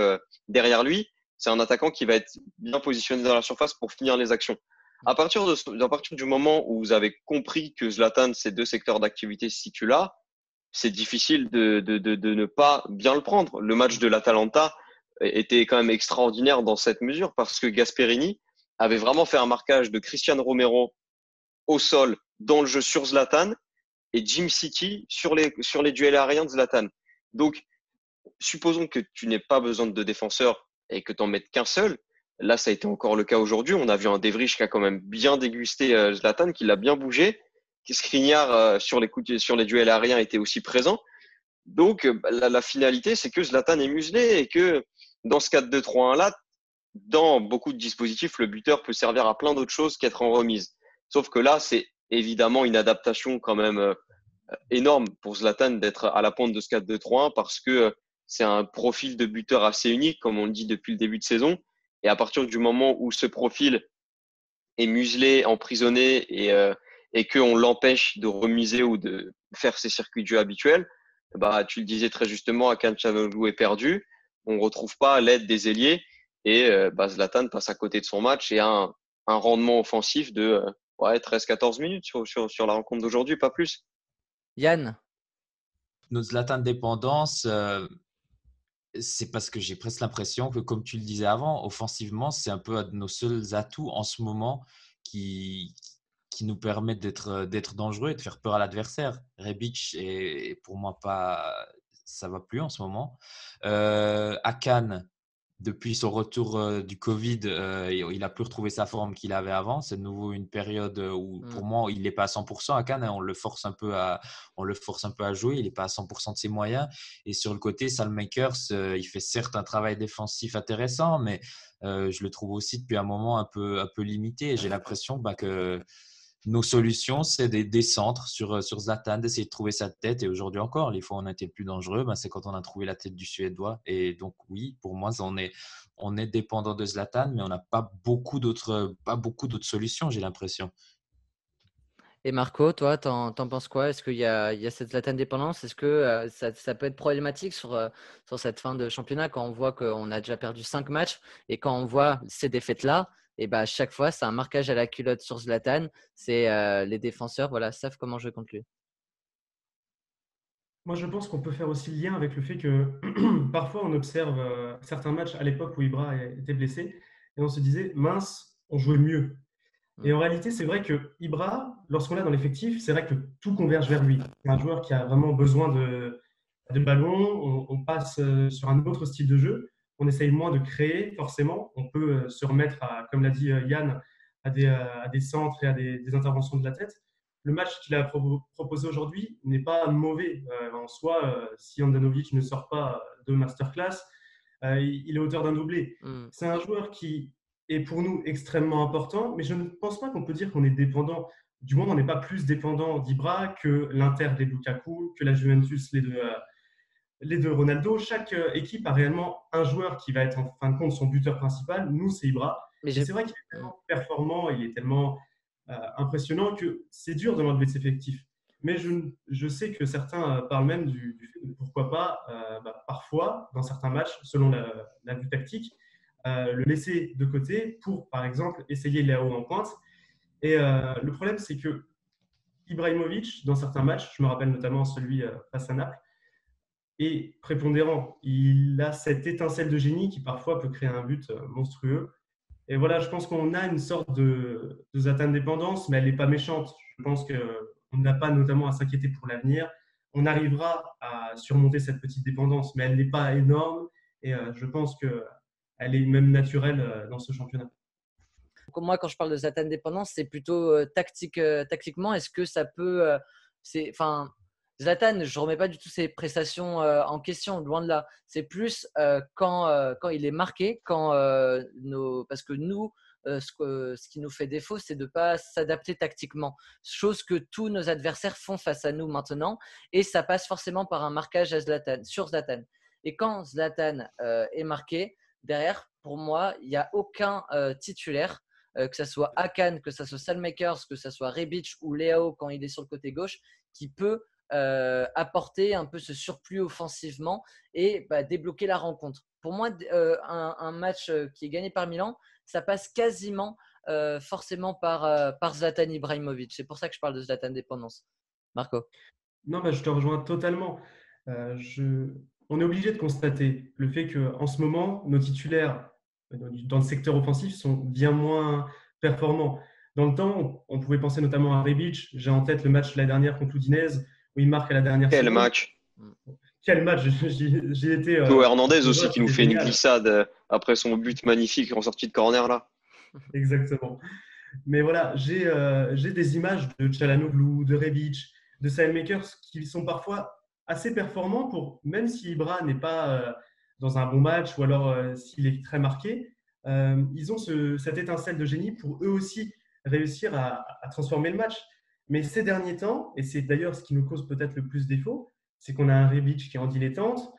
Speaker 5: derrière lui, c'est un attaquant qui va être bien positionné dans la surface pour finir les actions. À partir du moment où vous avez compris que Zlatan, ces deux secteurs d'activité se situent là, c'est difficile de ne pas bien le prendre. Le match de l'Atalanta était quand même extraordinaire dans cette mesure parce que Gasperini avait vraiment fait un marquage de Cristiano Romero au sol dans le jeu sur Zlatan et Jim City sur les duels aériens de Zlatan. Donc, supposons que tu n'aies pas besoin de défenseurs et que tu n'en mettes qu'un seul. Là, ça a été encore le cas aujourd'hui. On a vu un De Vrij qui a quand même bien dégusté Zlatan, qui l'a bien bougé. Skriniar sur les duels aériens était aussi présent. Donc, la finalité, c'est que Zlatan est muselé et que dans ce 4-2-3-1 là, dans beaucoup de dispositifs, le buteur peut servir à plein d'autres choses qu'être en remise. Sauf que là, c'est évidemment une adaptation quand même énorme pour Zlatan d'être à la pointe de ce 4-2-3-1 parce que c'est un profil de buteur assez unique, comme on le dit depuis le début de saison. Et à partir du moment où ce profil est muselé, emprisonné et qu'on l'empêche de remiser ou de faire ses circuits de jeu habituels, bah, tu le disais très justement, Hakan Çalhanoğlu est perdu. On ne retrouve pas l'aide des ailiers et Zlatan passe à côté de son match et a un rendement offensif de 13-14 minutes sur la rencontre d'aujourd'hui, pas plus.
Speaker 1: Yann?
Speaker 3: Notre Zlatan dépendance, c'est parce que j'ai presque l'impression que, comme tu le disais avant, offensivement, c'est un peu un de nos seuls atouts en ce moment qui nous permettent d'être dangereux et de faire peur à l'adversaire. Rebic est pour moi pas, ça va plus en ce moment. Hakan, depuis son retour du Covid, il n'a plus retrouvé sa forme qu'il avait avant. C'est de nouveau une période où, pour moi, il n'est pas à 100%. Hakan, on le force un peu à jouer. Il n'est pas à 100% de ses moyens. Et sur le côté, Saelemaekers, il fait certes un travail défensif intéressant, mais je le trouve aussi depuis un moment un peu limité. Et j'ai l'impression que nos solutions, c'est des centres sur Zlatan, d'essayer de trouver sa tête. Et aujourd'hui encore, les fois où on a été le plus dangereux, c'est quand on a trouvé la tête du Suédois. Et donc, oui, pour moi, on est dépendant de Zlatan, mais on n'a pas beaucoup d'autres solutions, j'ai l'impression.
Speaker 1: Et Marco, toi, t'en penses quoi? Est-ce qu'il y a cette Zlatan dépendance? Est-ce que ça peut être problématique sur cette fin de championnat quand on voit qu'on a déjà perdu 5 matchs et quand on voit ces défaites-là? Et à chaque fois, c'est un marquage à la culotte sur Zlatan. C'est les défenseurs savent comment jouer contre lui.
Speaker 2: Moi, je pense qu'on peut faire aussi le lien avec le fait que parfois on observe certains matchs à l'époque où Ibra était blessé et on se disait, mince, on jouait mieux. Et en réalité, c'est vrai que Ibra, lorsqu'on l'a dans l'effectif, c'est vrai que tout converge vers lui. C'est un joueur qui a vraiment besoin de ballon. On passe sur un autre style de jeu. On essaye moins de créer, forcément. On peut se remettre, comme l'a dit Yann, à des centres et à des interventions de la tête. Le match qu'il a proposé aujourd'hui n'est pas mauvais en soi. Si Handanovic ne sort pas de masterclass, il est auteur d'un doublé. C'est un joueur qui est pour nous extrêmement important, mais je ne pense pas qu'on peut dire qu'on est dépendant. Du moins, on n'est pas plus dépendant d'Ibra que l'Inter des Lukaku, que la Juventus les deux Ronaldo. Chaque équipe a réellement un joueur qui va être en fin de compte son buteur principal. Nous, c'est Ibra. Et c'est vrai qu'il est tellement performant, il est tellement impressionnant que c'est dur de l'enlever de ses effectifs.
Speaker 6: Mais je sais que certains parlent même du fait de pourquoi pas, parfois, dans certains matchs, selon la vue tactique, le laisser de côté pour, par exemple, essayer Léao en pointe. Et le problème, c'est que Ibrahimovic, dans certains matchs, je me rappelle notamment celui face à Naples, est prépondérant. Il a cette étincelle de génie qui parfois peut créer un but monstrueux. Et voilà, je pense qu'on a une sorte de Zlatan-dépendance, mais elle n'est pas méchante. Je pense qu'on n'a pas notamment à s'inquiéter pour l'avenir. On arrivera à surmonter cette petite dépendance, mais elle n'est pas énorme. Et je pense qu'elle est même naturelle dans ce championnat.
Speaker 1: Moi, quand je parle de Zlatan dépendance, c'est plutôt tactiquement. Est-ce que ça peut. Zlatan, je ne remets pas du tout ses prestations en question, loin de là. C'est plus quand il est marqué, parce que nous, ce qui nous fait défaut, c'est de ne pas s'adapter tactiquement. Chose que tous nos adversaires font face à nous maintenant. Et ça passe forcément par un marquage sur Zlatan. Et quand Zlatan est marqué, derrière, pour moi, il n'y a aucun titulaire, que ce soit Akan, que ce soit Salmakers, que ce soit Rebic ou Leao quand il est sur le côté gauche, qui peut apporter un peu ce surplus offensivement et débloquer la rencontre. Pour moi, un match qui est gagné par Milan, ça passe quasiment forcément par Zlatan Ibrahimovic. C'est pour ça que je parle de Zlatan dépendance. Marco.
Speaker 6: Non, je te rejoins totalement. On est obligé de constater le fait qu'en ce moment, nos titulaires dans le secteur offensif sont bien moins performants. Dans le temps, on pouvait penser notamment à Rebic. J'ai en tête le match l'année dernière contre l'Udinese où il marque à la dernière
Speaker 5: Quel
Speaker 6: seconde.
Speaker 5: match!
Speaker 6: Quel match! J'y étais.
Speaker 5: Théo Hernandez aussi qui nous fait
Speaker 6: génial.
Speaker 5: une glissade après son but magnifique en sortie de corner là.
Speaker 6: Exactement. Mais voilà, j'ai des images de Çalhanoğlu, de Rebic, de Saelmakers qui sont parfois assez performants pour, même si Ibra n'est pas dans un bon match ou alors s'il est très marqué, ils ont cette étincelle de génie pour eux aussi réussir à transformer le match. Mais ces derniers temps, et c'est d'ailleurs ce qui nous cause peut-être le plus défaut, c'est qu'on a un Rebic qui est en dilettante,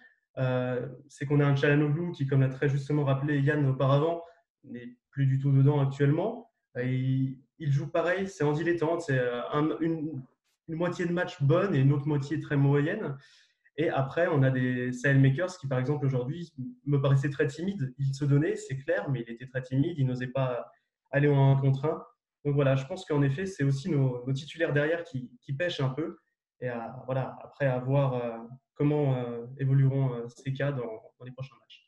Speaker 6: c'est qu'on a un Çalhanoğlu qui, comme l'a très justement rappelé Yann auparavant, n'est plus du tout dedans actuellement. Il joue pareil, c'est en dilettante, c'est une moitié de match bonne et une autre moitié très moyenne. Et après, on a des Saelmakers qui, par exemple, aujourd'hui, me paraissaient très timides. Il se donnait, c'est clair, mais il était très timide, il n'osait pas aller en 1 contre 1. Donc voilà, je pense qu'en effet, c'est aussi nos titulaires derrière qui pêchent un peu. Et voilà, après, à voir comment évolueront ces cas dans les prochains matchs.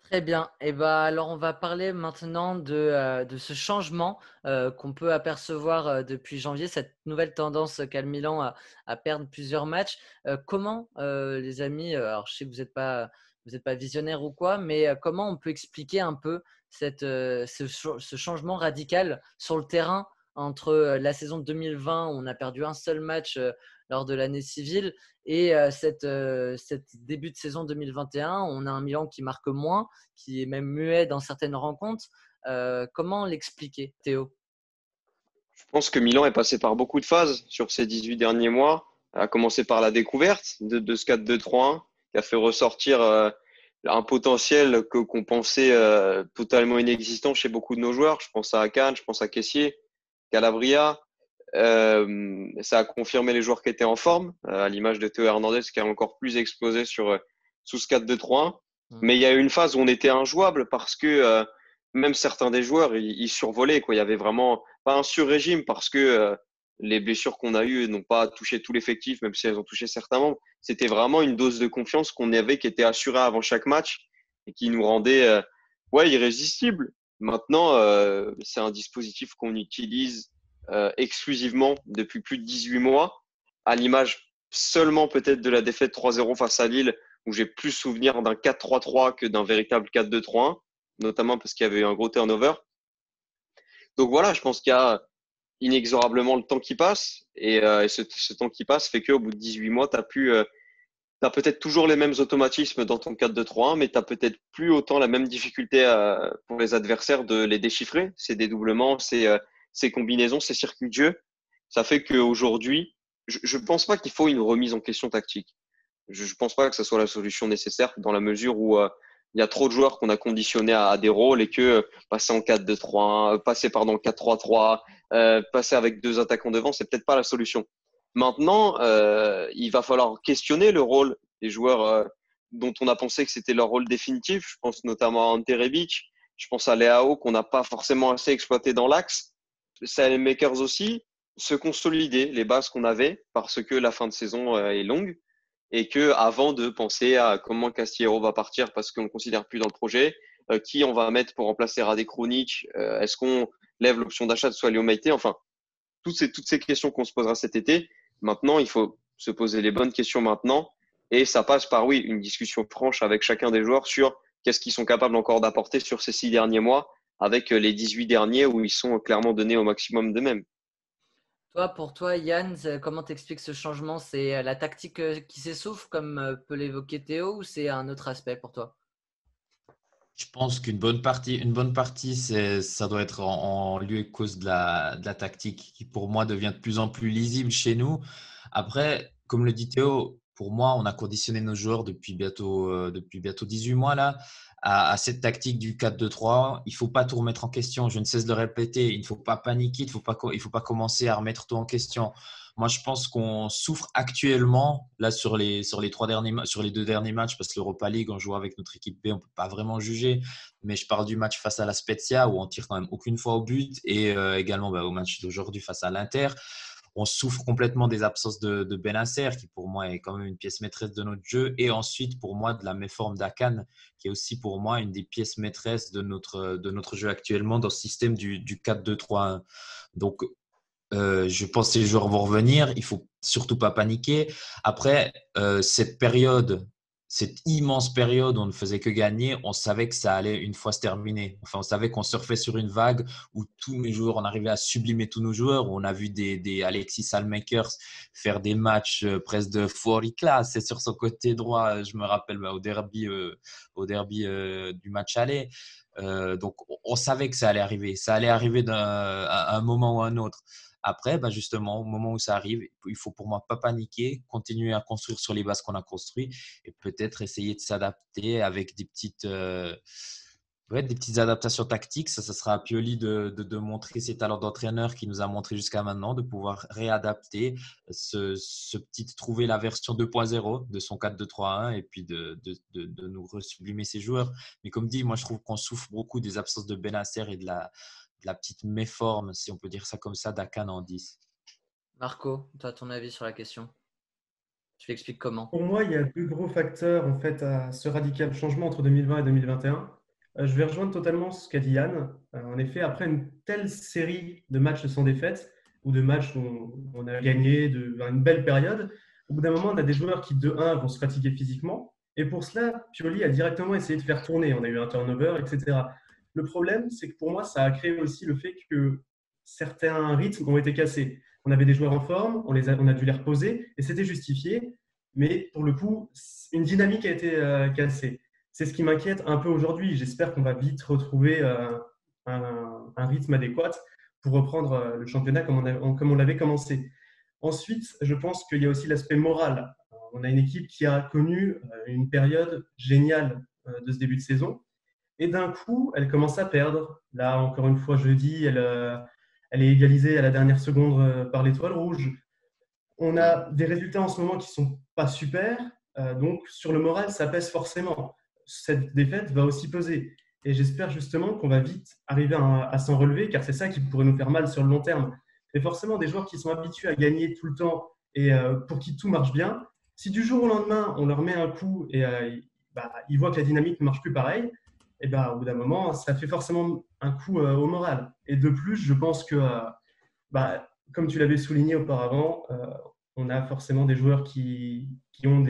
Speaker 1: Très bien. Et alors, on va parler maintenant de ce changement qu'on peut apercevoir depuis janvier, cette nouvelle tendance qu'a le Milan à perdre plusieurs matchs. Comment, les amis, alors je sais que vous n'êtes pas visionnaire ou quoi, mais comment on peut expliquer un peu ce changement radical sur le terrain entre la saison 2020, où on a perdu un seul match lors de l'année civile, et cette début de saison 2021, on a un Milan qui marque moins, qui est même muet dans certaines rencontres. Comment l'expliquer, Théo?
Speaker 5: Je pense que Milan est passé par beaucoup de phases sur ces 18 derniers mois, à commencer par la découverte de ce 4-2-3-1 qui a fait ressortir un potentiel qu'on pensait totalement inexistant chez beaucoup de nos joueurs. Je pense à Akan, je pense à Kessié, Calabria. Ça a confirmé les joueurs qui étaient en forme, à l'image de Théo Hernandez qui a encore plus explosé sous ce 4-2-3-1. Mais il y a eu une phase où on était injouable parce que même certains des joueurs, ils survolaient, quoi. Il y avait vraiment pas un sur-régime parce que les blessures qu'on a eues n'ont pas touché tout l'effectif, même si elles ont touché certains membres. C'était vraiment une dose de confiance qu'on avait qui était assurée avant chaque match et qui nous rendait irrésistibles. Maintenant, c'est un dispositif qu'on utilise exclusivement depuis plus de 18 mois, à l'image seulement peut-être de la défaite 3-0 face à Lille, où j'ai plus souvenir d'un 4-3-3 que d'un véritable 4-2-3-1, notamment parce qu'il y avait eu un gros turnover. Donc voilà, je pense qu'il y a inexorablement le temps qui passe, et ce temps qui passe fait qu'au bout de 18 mois, tu as peut-être toujours les mêmes automatismes dans ton 4-2-3-1, mais tu n'as peut-être plus autant la même difficulté pour les adversaires de les déchiffrer, ces dédoublements, ces combinaisons, ces circuits de jeu. Ça fait qu'aujourd'hui, je ne pense pas qu'il faut une remise en question tactique. Je ne pense pas que ce soit la solution nécessaire dans la mesure où il y a trop de joueurs qu'on a conditionnés à des rôles et que passer en 4-2-3-1, passer en 4-3-3, passer avec 2 attaquants devant, c'est peut-être pas la solution. Maintenant, il va falloir questionner le rôle des joueurs dont on a pensé que c'était leur rôle définitif. Je pense notamment à Ante Rebic, je pense à Leao qu'on n'a pas forcément assez exploité dans l'axe. Makers aussi, se consolider les bases qu'on avait parce que la fin de saison est longue et que avant de penser à comment Castillejo va partir parce qu'on ne considère plus dans le projet, qui on va mettre pour remplacer Rade Krunic, est-ce qu'on lève l'option d'achat de Soalio Maïté, enfin toutes ces questions qu'on se posera cet été. Maintenant, il faut se poser les bonnes questions maintenant et ça passe par oui une discussion franche avec chacun des joueurs sur qu'est-ce qu'ils sont capables encore d'apporter sur ces 6 derniers mois avec les 18 derniers où ils sont clairement donnés au maximum d'eux-mêmes.
Speaker 1: Pour toi, Yann, comment t'expliques ce changement? C'est la tactique qui s'essouffle, comme peut l'évoquer Théo, ou c'est un autre aspect pour toi?
Speaker 3: Je pense qu'une bonne partie, ça doit être en lieu et cause de la tactique qui, pour moi, devient de plus en plus lisible chez nous. Après, comme le dit Théo, pour moi, on a conditionné nos joueurs depuis bientôt 18 mois là, à cette tactique du 4-2-3. Il ne faut pas tout remettre en question. Je ne cesse de le répéter. Il ne faut pas paniquer. Il faut pas commencer à remettre tout en question. Moi, je pense qu'on souffre actuellement là sur les 2 derniers matchs parce que l'Europa League, on joue avec notre équipe B, on peut pas vraiment juger. Mais je parle du match face à la Spezia où on tire quand même aucune fois au but et également au match d'aujourd'hui face à l'Inter. On souffre complètement des absences de Benacer qui pour moi est quand même une pièce maîtresse de notre jeu et ensuite pour moi de la méforme d'Akan qui est aussi pour moi une des pièces maîtresses de notre jeu actuellement dans ce système du 4-2-3-1. Donc je pense que les joueurs vont revenir. Il ne faut surtout pas paniquer. Après, cette immense période où on ne faisait que gagner, on savait que ça allait une fois se terminer. Enfin, on savait qu'on surfait sur une vague où tous les joueurs, on arrivait à sublimer tous nos joueurs. Où on a vu des Alexis Salmakers faire des matchs presque de folie classe. Et sur son côté droit, je me rappelle au derby du match aller. Donc, on savait que ça allait arriver. Ça allait arriver à un moment ou à un autre. Après, justement, au moment où ça arrive, il faut pour moi pas paniquer, continuer à construire sur les bases qu'on a construites et peut-être essayer de s'adapter avec des petites adaptations tactiques. Ça sera à Pioli de montrer ses talents d'entraîneur qu'il nous a montré jusqu'à maintenant, de pouvoir réadapter, trouver la version 2.0 de son 4-2-3-1 et puis de nous resublimer ses joueurs. Mais comme dit, moi je trouve qu'on souffre beaucoup des absences de Benacer et de la petite méforme, si on peut dire ça comme ça, d'Akan en 10.
Speaker 1: Marco, toi, ton avis sur la question? Tu l'expliques comment?
Speaker 6: Pour moi, il y a deux gros facteurs en fait à ce radical changement entre 2020 et 2021. Je vais rejoindre totalement ce qu'a dit Yann. En effet, après une telle série de matchs sans défaite ou de matchs où on a gagné une belle période, au bout d'un moment, on a des joueurs qui, de 1, vont se fatiguer physiquement. Et pour cela, Pioli a directement essayé de faire tourner. On a eu un turnover, etc. Le problème, c'est que pour moi, ça a créé aussi le fait que certains rythmes ont été cassés. On avait des joueurs en forme, on a dû les reposer et c'était justifié. Mais pour le coup, une dynamique a été cassée. C'est ce qui m'inquiète un peu aujourd'hui. J'espère qu'on va vite retrouver un rythme adéquat pour reprendre le championnat comme on l'avait commencé. Ensuite, je pense qu'il y a aussi l'aspect moral. On a une équipe qui a connu une période géniale de ce début de saison. Et d'un coup, elle commence à perdre. Là, encore une fois, jeudi, elle est égalisée à la dernière seconde par l'Étoile Rouge. On a des résultats en ce moment qui ne sont pas super. Donc, sur le moral, ça pèse forcément. Cette défaite va aussi peser. Et j'espère justement qu'on va vite arriver à s'en relever, car c'est ça qui pourrait nous faire mal sur le long terme. Et forcément, des joueurs qui sont habitués à gagner tout le temps et pour qui tout marche bien, si du jour au lendemain, on leur met un coup et ils voient que la dynamique ne marche plus pareil, et au bout d'un moment, ça fait forcément un coup au moral. Et de plus, je pense que, comme tu l'avais souligné auparavant, on a forcément des joueurs qui ont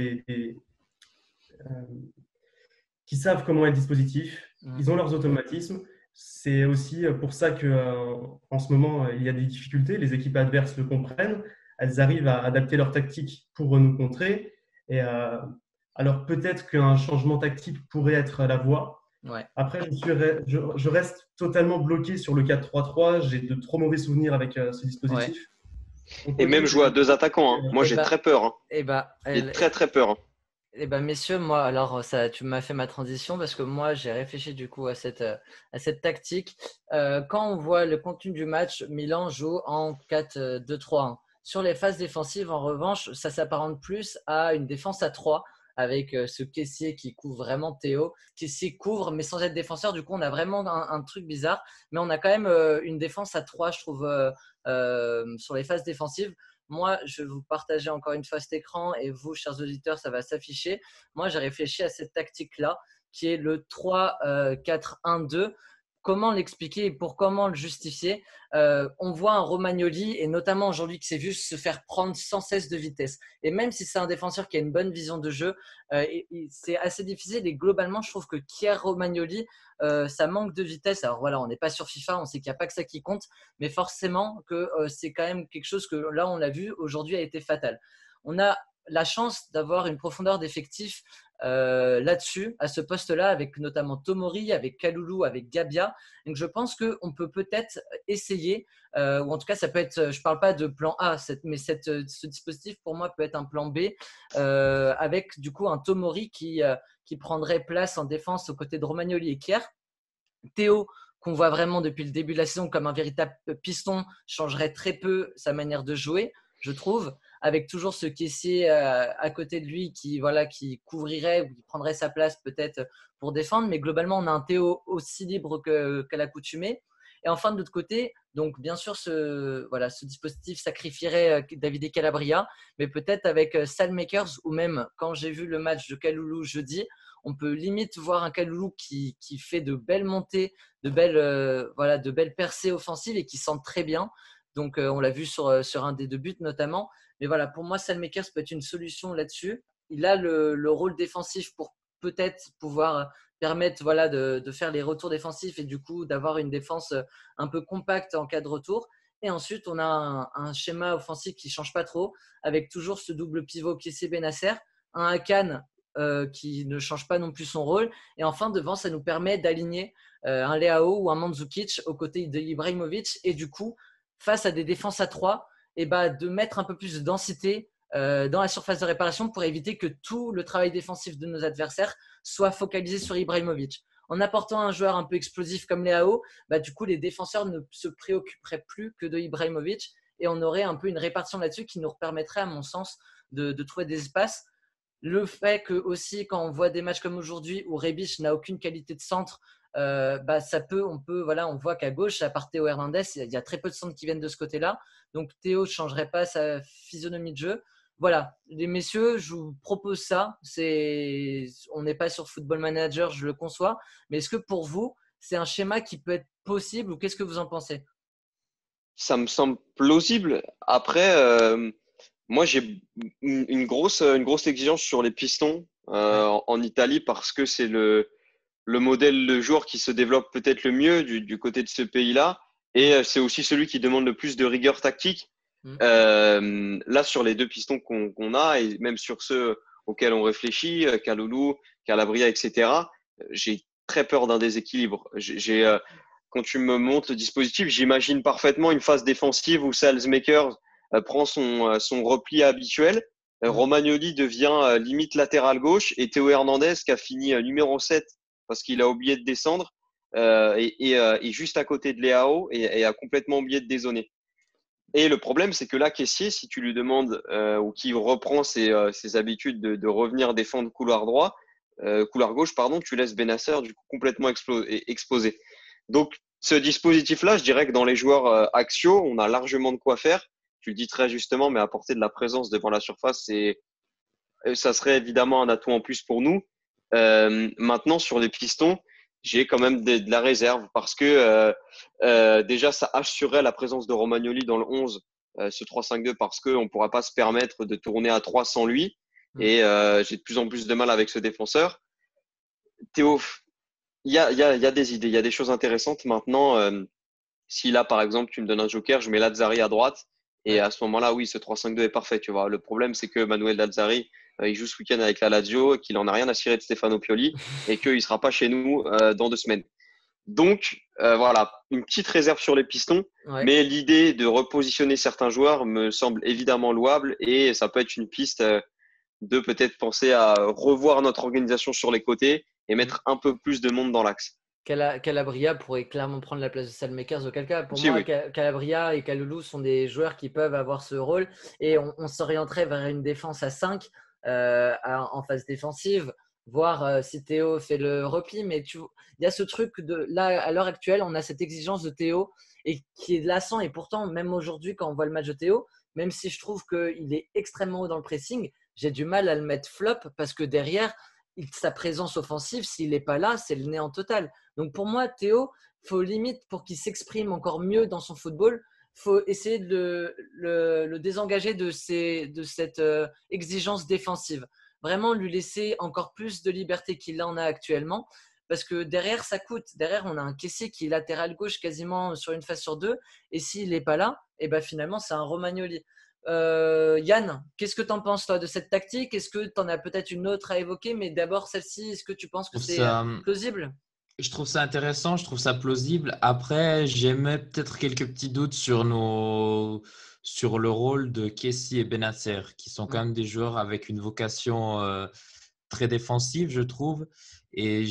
Speaker 6: qui savent comment est le dispositif, ils ont leurs automatismes. C'est aussi pour ça qu'en ce moment, il y a des difficultés. Les équipes adverses le comprennent. Elles arrivent à adapter leur tactique pour nous contrer. Et alors peut-être qu'un changement tactique pourrait être la voie.
Speaker 1: Ouais.
Speaker 6: Après, je reste totalement bloqué sur le 4-3-3. J'ai de trop mauvais souvenirs avec ce dispositif.
Speaker 5: Ouais. Et même jouer à 2 attaquants. Hein. Moi, j'ai très peur. J'ai très, très peur.
Speaker 1: Messieurs, moi, alors tu m'as fait ma transition parce que moi, j'ai réfléchi du coup à cette tactique. Quand on voit le contenu du match, Milan joue en 4-2-3-1. Sur les phases défensives, en revanche, ça s'apparente plus à une défense à 3 avec ce caissier qui couvre vraiment Théo. Caissier couvre, mais sans être défenseur. Du coup, on a vraiment un truc bizarre. Mais on a quand même une défense à 3, je trouve, sur les phases défensives. Moi, je vais vous partager encore une fois cet écran et vous, chers auditeurs, ça va s'afficher. Moi, j'ai réfléchi à cette tactique-là qui est le 3-4-1-2. Comment l'expliquer et pour comment le justifier? On voit un Romagnoli et notamment aujourd'hui qui s'est vu se faire prendre sans cesse de vitesse. Et même si c'est un défenseur qui a une bonne vision de jeu, c'est assez difficile. Et globalement, je trouve que Kier Romagnoli, ça manque de vitesse. Alors voilà, on n'est pas sur FIFA, on sait qu'il n'y a pas que ça qui compte, mais forcément que c'est quand même quelque chose que là, on l'a vu, aujourd'hui a été fatal. On a la chance d'avoir une profondeur d'effectif là-dessus, à ce poste-là, avec notamment Tomori, avec Kaloulou, avec Gabia. Donc je pense qu'on peut peut-être essayer, ou en tout cas ça peut être, je ne parle pas de plan A, mais ce dispositif pour moi peut être un plan B, avec du coup un Tomori qui prendrait place en défense aux côtés de Romagnoli et Kier. Théo, qu'on voit vraiment depuis le début de la saison comme un véritable piston, changerait très peu sa manière de jouer, je trouve, avec toujours ce caissier à côté de lui qui couvrirait ou qui prendrait sa place peut-être pour défendre. Mais globalement, on a un Théo aussi libre qu'à l'accoutumée. Et enfin, de l'autre côté, donc bien sûr, ce dispositif sacrifierait Davide Calabria, mais peut-être avec Salmakers ou même quand j'ai vu le match de Kaloulou jeudi, on peut limite voir un Kaloulou qui fait de belles montées, de belles percées offensives et qui sent très bien. Donc, on l'a vu sur un des 2 buts notamment. Mais voilà, pour moi, Salmakers peut être une solution là-dessus. Il a le rôle défensif pour peut-être pouvoir permettre de faire les retours défensifs et du coup d'avoir une défense un peu compacte en cas de retour. Et ensuite, on a un schéma offensif qui ne change pas trop, avec toujours ce double pivot Kessé Benasser, un Hakan qui ne change pas non plus son rôle. Et enfin, devant, ça nous permet d'aligner un Leao ou un Mandzukic aux côtés de Ibrahimovic. Et du coup, face à des défenses à 3, de mettre un peu plus de densité dans la surface de réparation pour éviter que tout le travail défensif de nos adversaires soit focalisé sur Ibrahimovic. En apportant un joueur un peu explosif comme Leao, du coup, les défenseurs ne se préoccuperaient plus que de Ibrahimovic et on aurait un peu une répartition là-dessus qui nous permettrait, à mon sens, de trouver des espaces. Le fait que aussi, quand on voit des matchs comme aujourd'hui où Rebic n'a aucune qualité de centre, on voit qu'à gauche, à part Théo Hernandez, il y a très peu de centres qui viennent de ce côté-là. Donc Théo ne changerait pas sa physionomie de jeu. Voilà, les messieurs, je vous propose ça. On n'est pas sur Football Manager, je le conçois. Mais est-ce que pour vous, c'est un schéma qui peut être possible ou qu'est-ce que vous en pensez?
Speaker 5: Ça me semble plausible. Après, moi, j'ai une grosse exigence sur les pistons en Italie parce que c'est le modèle de joueur qui se développe peut-être le mieux du côté de ce pays-là. Et c'est aussi celui qui demande le plus de rigueur tactique. Là, sur les 2 pistons qu'on a, et même sur ceux auxquels on réfléchit, Kaloulou, Calabria, etc., j'ai très peur d'un déséquilibre. Quand tu me montres le dispositif, j'imagine parfaitement une phase défensive où Salesmaker prend son repli habituel. Romagnoli devient limite latéral gauche et Théo Hernandez, qui a fini numéro 7 parce qu'il a oublié de descendre, et juste à côté de Leao et a complètement oublié de dézoner. Et le problème, c'est que là, Kessié, si tu lui demandes ou qui reprend ses habitudes de revenir défendre couloir gauche, pardon, tu laisses Benasser du coup complètement exposé. Donc, ce dispositif-là, je dirais que dans les joueurs axiaux, on a largement de quoi faire. Tu le dis très justement, mais apporter de la présence devant la surface, ça serait évidemment un atout en plus pour nous. Maintenant, sur les pistons, j'ai quand même de la réserve parce que déjà, ça assurait la présence de Romagnoli dans le 11, ce 3-5-2, parce qu'on ne pourra pas se permettre de tourner à 3 sans lui. Et j'ai de plus en plus de mal avec ce défenseur. Théo, il y a des idées, il y a des choses intéressantes. Maintenant, si là, par exemple, tu me donnes un joker, je mets Lazzari à droite. Et à ce moment-là, oui, ce 3-5-2 est parfait. Tu vois. Le problème, c'est que Manuel Lazzari, il joue ce week-end avec la Lazio, qu'il n'en a rien à cirer de Stefano Pioli et qu'il ne sera pas chez nous dans 2 semaines. Donc, voilà, une petite réserve sur les pistons. Ouais. Mais l'idée de repositionner certains joueurs me semble évidemment louable et ça peut être une piste de peut-être penser à revoir notre organisation sur les côtés et mettre un peu plus de monde dans l'axe.
Speaker 1: Calabria pourrait clairement prendre la place de Salmakers auquel cas. Pour
Speaker 5: Si,
Speaker 1: moi,
Speaker 5: oui.
Speaker 1: Calabria et Kaloulou sont des joueurs qui peuvent avoir ce rôle et on s'orienterait vers une défense à 5 en phase défensive, voir si Théo fait le repli. Mais il y a ce truc de là, à l'heure actuelle, on a cette exigence de Théo et qui est lassant. Et pourtant, même aujourd'hui, quand on voit le match de Théo, même si je trouve qu'il est extrêmement haut dans le pressing, j'ai du mal à le mettre flop parce que derrière, sa présence offensive, s'il n'est pas là, c'est le néant total. Donc pour moi, Théo, faut limite pour qu'il s'exprime encore mieux dans son football, faut essayer de le désengager de cette exigence défensive. Vraiment lui laisser encore plus de liberté qu'il en a actuellement. Parce que derrière, ça coûte. Derrière, on a un caissier qui est latéral gauche quasiment sur une phase sur deux. Et s'il n'est pas là, et ben finalement, c'est un Romagnoli. Yann, qu'est-ce que tu en penses toi de cette tactique? Est-ce que tu en as peut-être une autre à évoquer? Mais d'abord, celle-ci, est-ce que tu penses que
Speaker 3: Je trouve
Speaker 1: c'est
Speaker 3: ça,
Speaker 1: plausible?
Speaker 3: je trouve ça intéressant, je trouve ça plausible. Après, j'émets peut-être quelques petits doutes sur le rôle de Kessie et Benacer, qui sont quand même des joueurs avec une vocation très défensive, je trouve. Et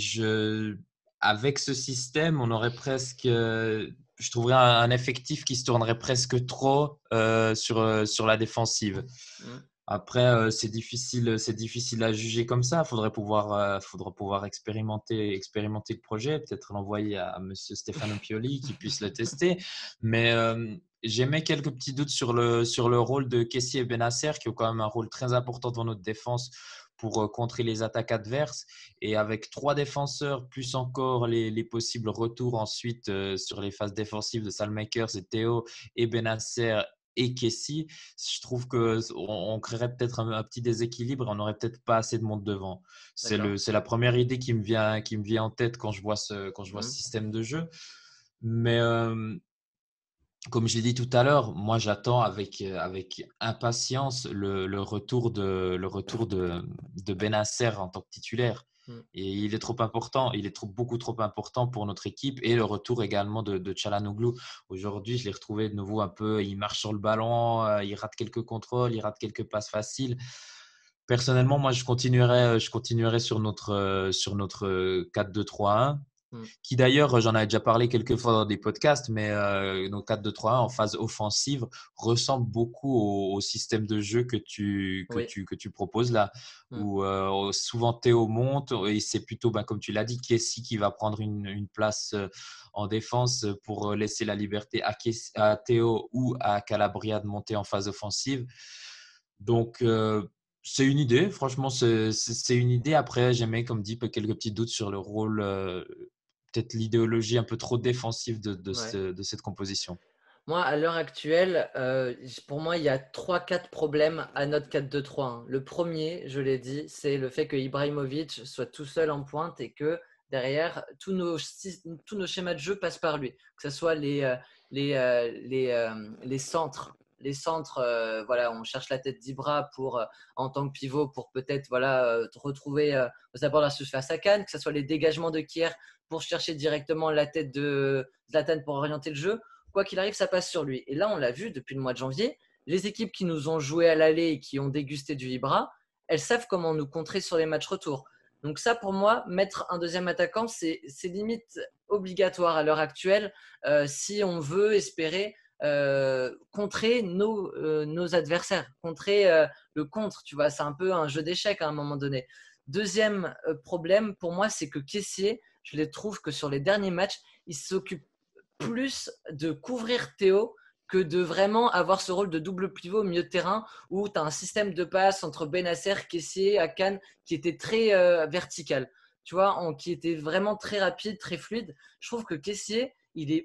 Speaker 3: avec ce système, on aurait presque, je trouverais un effectif qui se tournerait presque trop sur la défensive. Après, c'est difficile à juger comme ça. Faudra pouvoir expérimenter le projet, peut-être l'envoyer à Monsieur Stefano Pioli qui puisse le tester. Mais j'émets quelques petits doutes sur le rôle de Kessie et Benacer, qui ont quand même un rôle très important dans notre défense pour contrer les attaques adverses. Et avec 3 défenseurs, plus encore les possibles retours ensuite sur les phases défensives de Salmakers et Théo et Benacer et Kessie, je trouve qu'on créerait peut-être un petit déséquilibre et on n'aurait peut-être pas assez de monde devant. C'est la première idée qui me vient en tête quand je vois ce système de jeu. Mais comme je l'ai dit tout à l'heure, moi j'attends avec impatience le retour de Benacer en tant que titulaire. Et il est trop important, beaucoup trop important pour notre équipe, et le retour également de Çalhanoğlu. Aujourd'hui, je l'ai retrouvé de nouveau un peu, il marche sur le ballon, il rate quelques contrôles, il rate quelques passes faciles. Personnellement, moi je continuerai sur notre 4-2-3-1. Qui d'ailleurs, j'en avais déjà parlé quelques fois dans des podcasts, mais nos 4-2-3-1 en phase offensive ressemble beaucoup au système de jeu que tu proposes là, où souvent Théo monte et c'est plutôt, comme tu l'as dit, Kessie qui va prendre une place en défense pour laisser la liberté à Théo ou à Calabria de monter en phase offensive. Donc, c'est une idée, franchement, c'est une idée. Après, j'aimais, comme dit, quelques petits doutes sur le rôle, peut-être l'idéologie un peu trop défensive de cette composition.
Speaker 1: Moi, à l'heure actuelle, pour moi, il y a 3-4 problèmes à notre 4-2-3-1. Le premier, je l'ai dit, c'est le fait que Ibrahimovic soit tout seul en pointe et que derrière, tous nos schémas de jeu passent par lui. Que ce soit les centres. Les centres, voilà, on cherche la tête d'Ibra en tant que pivot pour peut-être retrouver aux abords de la surface à Cannes, que ce soit les dégagements de Kier pour chercher directement la tête de Zlatan pour orienter le jeu. Quoi qu'il arrive, ça passe sur lui. Et là, on l'a vu depuis le mois de janvier, les équipes qui nous ont joué à l'aller et qui ont dégusté du Ibra, elles savent comment nous contrer sur les matchs retour. Donc ça, pour moi, mettre un deuxième attaquant, c'est limite obligatoire à l'heure actuelle si on veut espérer contrer nos adversaires, contrer le contre. Tu vois, c'est un peu un jeu d'échecs à un moment donné. Deuxième problème, pour moi, c'est que Kessié, je les trouve que sur les derniers matchs, il s'occupe plus de couvrir Théo que de vraiment avoir ce rôle de double pivot au milieu de terrain où tu as un système de passe entre Benacer, Kessié, Akan qui était très vertical, tu vois, qui était vraiment très rapide, très fluide. Je trouve que Kessié,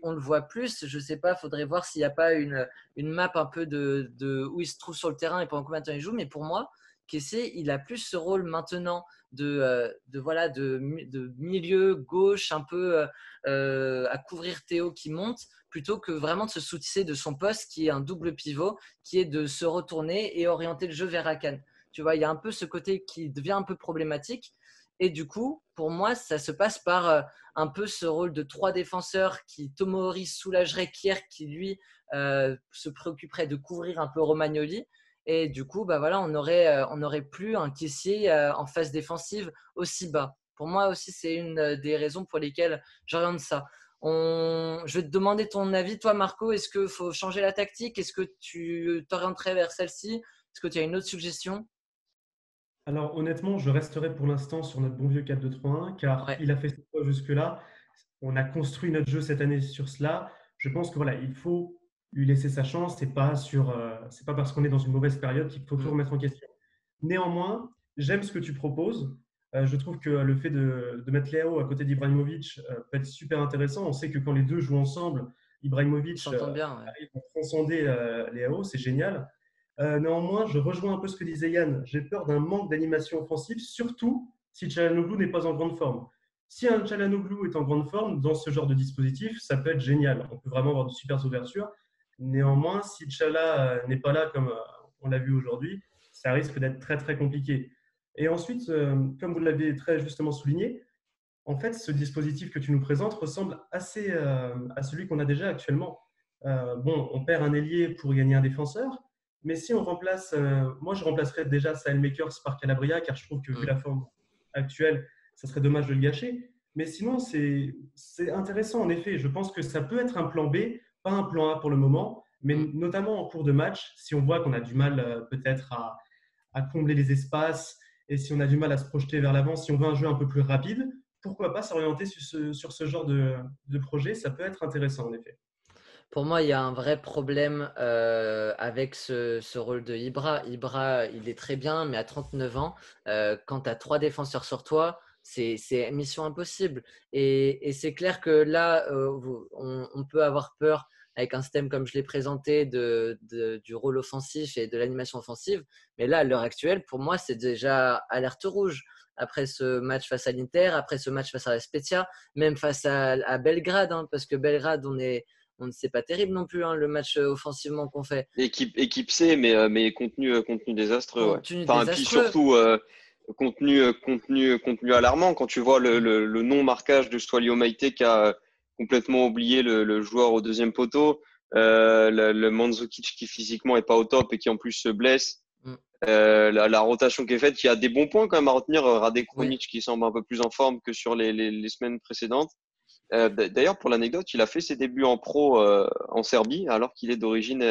Speaker 1: on le voit plus, je sais pas, faudrait voir s'il n'y a pas une map un peu de où il se trouve sur le terrain et pendant combien de temps il joue, mais pour moi, Kessié, il a plus ce rôle maintenant de milieu gauche un peu à couvrir Théo qui monte plutôt que vraiment de se soucier de son poste qui est un double pivot qui est de se retourner et orienter le jeu vers Akan. Tu vois, il y a un peu ce côté qui devient un peu problématique et du coup, pour moi, ça se passe par un peu ce rôle de 3 défenseurs qui Tomori soulagerait Kier qui lui se préoccuperait de couvrir un peu Romagnoli. Et du coup, on aurait plus un caissier en phase défensive aussi bas. Pour moi aussi, c'est une des raisons pour lesquelles j'oriente ça. Je vais te demander ton avis, toi Marco, est-ce qu'il faut changer la tactique? Est-ce que tu t'orienterais vers celle-ci? Est-ce que tu as une autre suggestion?
Speaker 6: Alors honnêtement, je resterai pour l'instant sur notre bon vieux 4-2-3-1 car
Speaker 1: Ouais,
Speaker 6: il a fait ses preuves jusque-là. On a construit notre jeu cette année sur cela. Je pense que voilà, il faut lui laisser sa chance. C'est pas parce qu'on est dans une mauvaise période qu'il faut tout
Speaker 1: mm,
Speaker 6: remettre en question. Néanmoins, j'aime ce que tu proposes. Je trouve que le fait de mettre Léo à côté d'Ibrahimovic peut être super intéressant. On sait que quand les deux jouent ensemble,
Speaker 1: ils
Speaker 6: Ibrahimovic
Speaker 1: s'entendent bien. Ouais.
Speaker 6: arrive à transcender Léo, c'est génial. Néanmoins, je rejoins un peu ce que disait Yann. J'ai peur d'un manque d'animation offensive, surtout si Çalhanoğlu n'est pas en grande forme. Si un Çalhanoğlu est en grande forme dans ce genre de dispositif, ça peut être génial. On peut vraiment avoir de super ouvertures. Néanmoins, si Chala n'est pas là comme on l'a vu aujourd'hui, ça risque d'être très très compliqué. Et ensuite, comme vous l'avez très justement souligné, en fait, ce dispositif que tu nous présentes ressemble assez à celui qu'on a déjà actuellement. Bon, on perd un ailier pour gagner un défenseur, mais si on remplace, moi je remplacerais déjà Saël Makers par Calabria, car je trouve que vu
Speaker 1: Mm.
Speaker 6: la forme actuelle, ça serait dommage de le gâcher. Mais sinon, c'est intéressant en effet. Je pense que ça peut être un plan B, pas un plan A pour le moment, mais
Speaker 1: Mm.
Speaker 6: notamment en cours de match, si on voit qu'on a du mal peut-être à combler les espaces et si on a du mal à se projeter vers l'avant, si on veut un jeu un peu plus rapide, pourquoi pas s'orienter sur ce genre de projet. Ça peut être intéressant en effet.
Speaker 1: Pour moi, il y a un vrai problème avec ce rôle de Ibra. Ibra, il est très bien, mais à 39 ans, quand tu as trois défenseurs sur toi, c'est mission impossible. Et c'est clair que là, on peut avoir peur avec un système comme je l'ai présenté du rôle offensif et de l'animation offensive. Mais là, à l'heure actuelle, pour moi, c'est déjà alerte rouge. Après ce match face à l'Inter, après ce match face à la Spezia, même face à Belgrade, hein, parce que Belgrade, on ne sait pas terrible non plus, hein, le match offensivement qu'on fait.
Speaker 5: Équipe C, mais contenu désastreux, ouais.
Speaker 1: Contenu
Speaker 5: Enfin, et puis
Speaker 1: désastreux.
Speaker 5: surtout, contenu alarmant quand tu vois le non-marquage de Swalio Maïté qui a complètement oublié le joueur au deuxième poteau, le Mandzukic qui physiquement est pas au top et qui en plus se blesse,
Speaker 1: Mm.
Speaker 5: la rotation qui est faite, qui a des bons points quand même à retenir, Rade
Speaker 1: Oui.
Speaker 5: Krunic qui semble un peu plus en forme que sur les semaines précédentes. D'ailleurs, pour l'anecdote, il a fait ses débuts en pro en Serbie, alors qu'il est d'origine,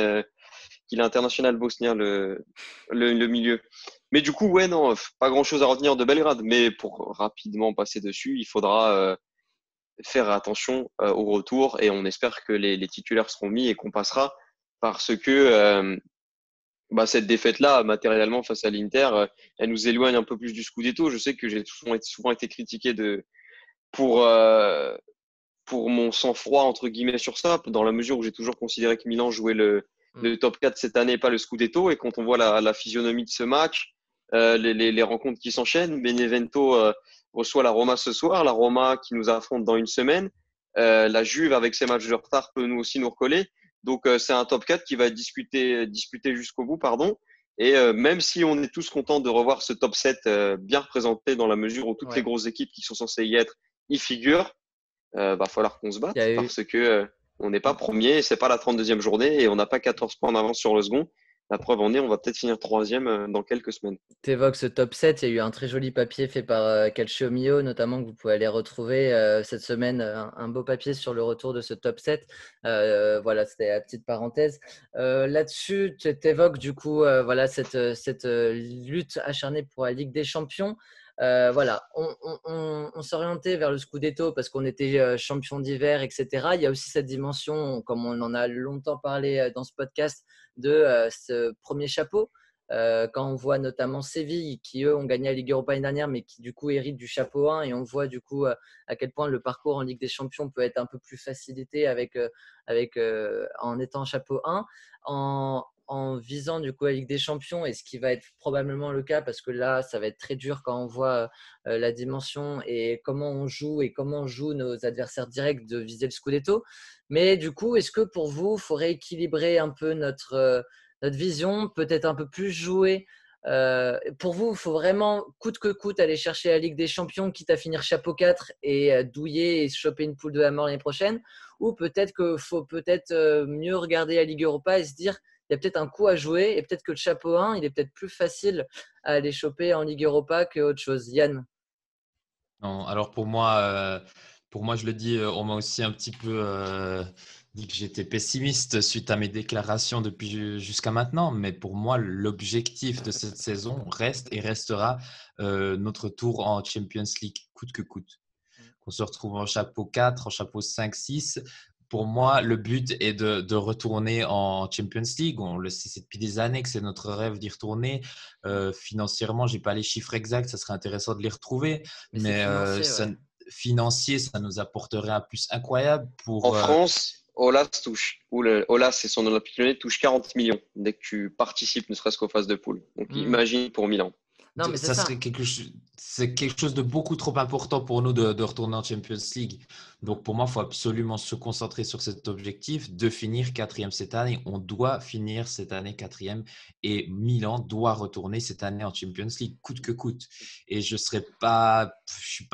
Speaker 5: qu'il est international bosnien, le milieu. Mais du coup, ouais, non, pas grand-chose à retenir de Belgrade. Mais pour rapidement passer dessus, il faudra faire attention au retour et on espère que les titulaires seront mis et qu'on passera parce que cette défaite-là, matériellement, face à l'Inter, elle nous éloigne un peu plus du Scudetto. Je sais que j'ai souvent été critiqué pour, euh, pour mon sang-froid, entre guillemets, sur ça, dans la mesure où j'ai toujours considéré que Milan jouait
Speaker 1: Mm.
Speaker 5: le top 4 cette année, pas le Scudetto. Et quand on voit la physionomie de ce match, les rencontres qui s'enchaînent, Benevento reçoit la Roma ce soir, la Roma qui nous affronte dans une semaine. La Juve, avec ses matchs de retard, peut nous aussi nous recoller. Donc, c'est un top 4 qui va être disputé jusqu'au bout, pardon. Et même si on est tous contents de revoir ce top 7 bien représenté dans la mesure où toutes les
Speaker 1: Ouais.
Speaker 5: grosses équipes qui sont censées y être y figurent, va falloir qu'on se
Speaker 1: Il y a
Speaker 5: batte
Speaker 1: eu.
Speaker 5: parce que on n'est pas premier, c'est pas la 32e journée et on n'a pas 14 points d'avance sur le second. La preuve en est, on va peut-être finir troisième dans quelques semaines.
Speaker 1: Tu évoques ce top 7, il y a eu un très joli papier fait par Calcio Mio, notamment, que vous pouvez aller retrouver cette semaine, un beau papier sur le retour de ce top 7. Voilà, c'était la petite parenthèse. Là-dessus, tu évoques du coup voilà, cette lutte acharnée pour la Ligue des Champions. Voilà, on s'orientait vers le Scudetto parce qu'on était champion d'hiver, etc. Il y a aussi cette dimension, comme on en a longtemps parlé dans ce podcast, de ce premier chapeau. Quand on voit notamment Séville qui eux ont gagné la Ligue Europa l'année dernière mais qui du coup héritent du chapeau 1 et on voit du coup à quel point le parcours en Ligue des Champions peut être un peu plus facilité en étant chapeau 1 en visant du coup la Ligue des Champions et ce qui va être probablement le cas parce que là ça va être très dur quand on voit la dimension et comment on joue nos adversaires directs de viser le Scudetto. Mais du coup, est-ce que pour vous, il faut rééquilibrer un peu notre vision, peut-être un peu plus jouer. Pour vous, il faut vraiment, coûte que coûte, aller chercher la Ligue des Champions, quitte à finir chapeau 4 et douiller et se choper une poule de la mort l'année prochaine. Ou peut-être qu'il faut mieux regarder la Ligue Europa et se dire il y a peut-être un coup à jouer et peut-être que le chapeau 1, il est peut-être plus facile à aller choper en Ligue Europa qu'autre chose. Yann?
Speaker 3: Non, alors pour moi, je le dis, on m'a aussi un petit peu dit que j'étais pessimiste suite à mes déclarations depuis jusqu'à maintenant. Mais pour moi, l'objectif de cette saison reste et restera notre tour en Champions League, coûte que coûte. Qu'on se retrouve en chapeau 4, en chapeau 5, 6. Pour moi, le but est de retourner en Champions League. On le sait, c'est depuis des années que c'est notre rêve d'y retourner. Financièrement, je n'ai pas les chiffres exacts, ça serait intéressant de les retrouver.
Speaker 1: Mais c'est
Speaker 3: Mais
Speaker 1: financier, ouais.
Speaker 3: financier, ça nous apporterait un plus incroyable
Speaker 5: En
Speaker 3: pour.
Speaker 5: France, Aulas touche, Aulas et son Olympique Lyonnais touchent 40 millions dès que tu participes, ne serait-ce qu'aux phases de poule. Donc imagine pour Milan.
Speaker 1: Non, mais c'est
Speaker 3: Ça
Speaker 1: ça.
Speaker 3: serait c'est quelque chose de beaucoup trop important pour nous de retourner en Champions League. Donc pour moi, il faut absolument se concentrer sur cet objectif de finir quatrième cette année. On doit finir cette année quatrième et Milan doit retourner cette année en Champions League, coûte que coûte. Et je suis pas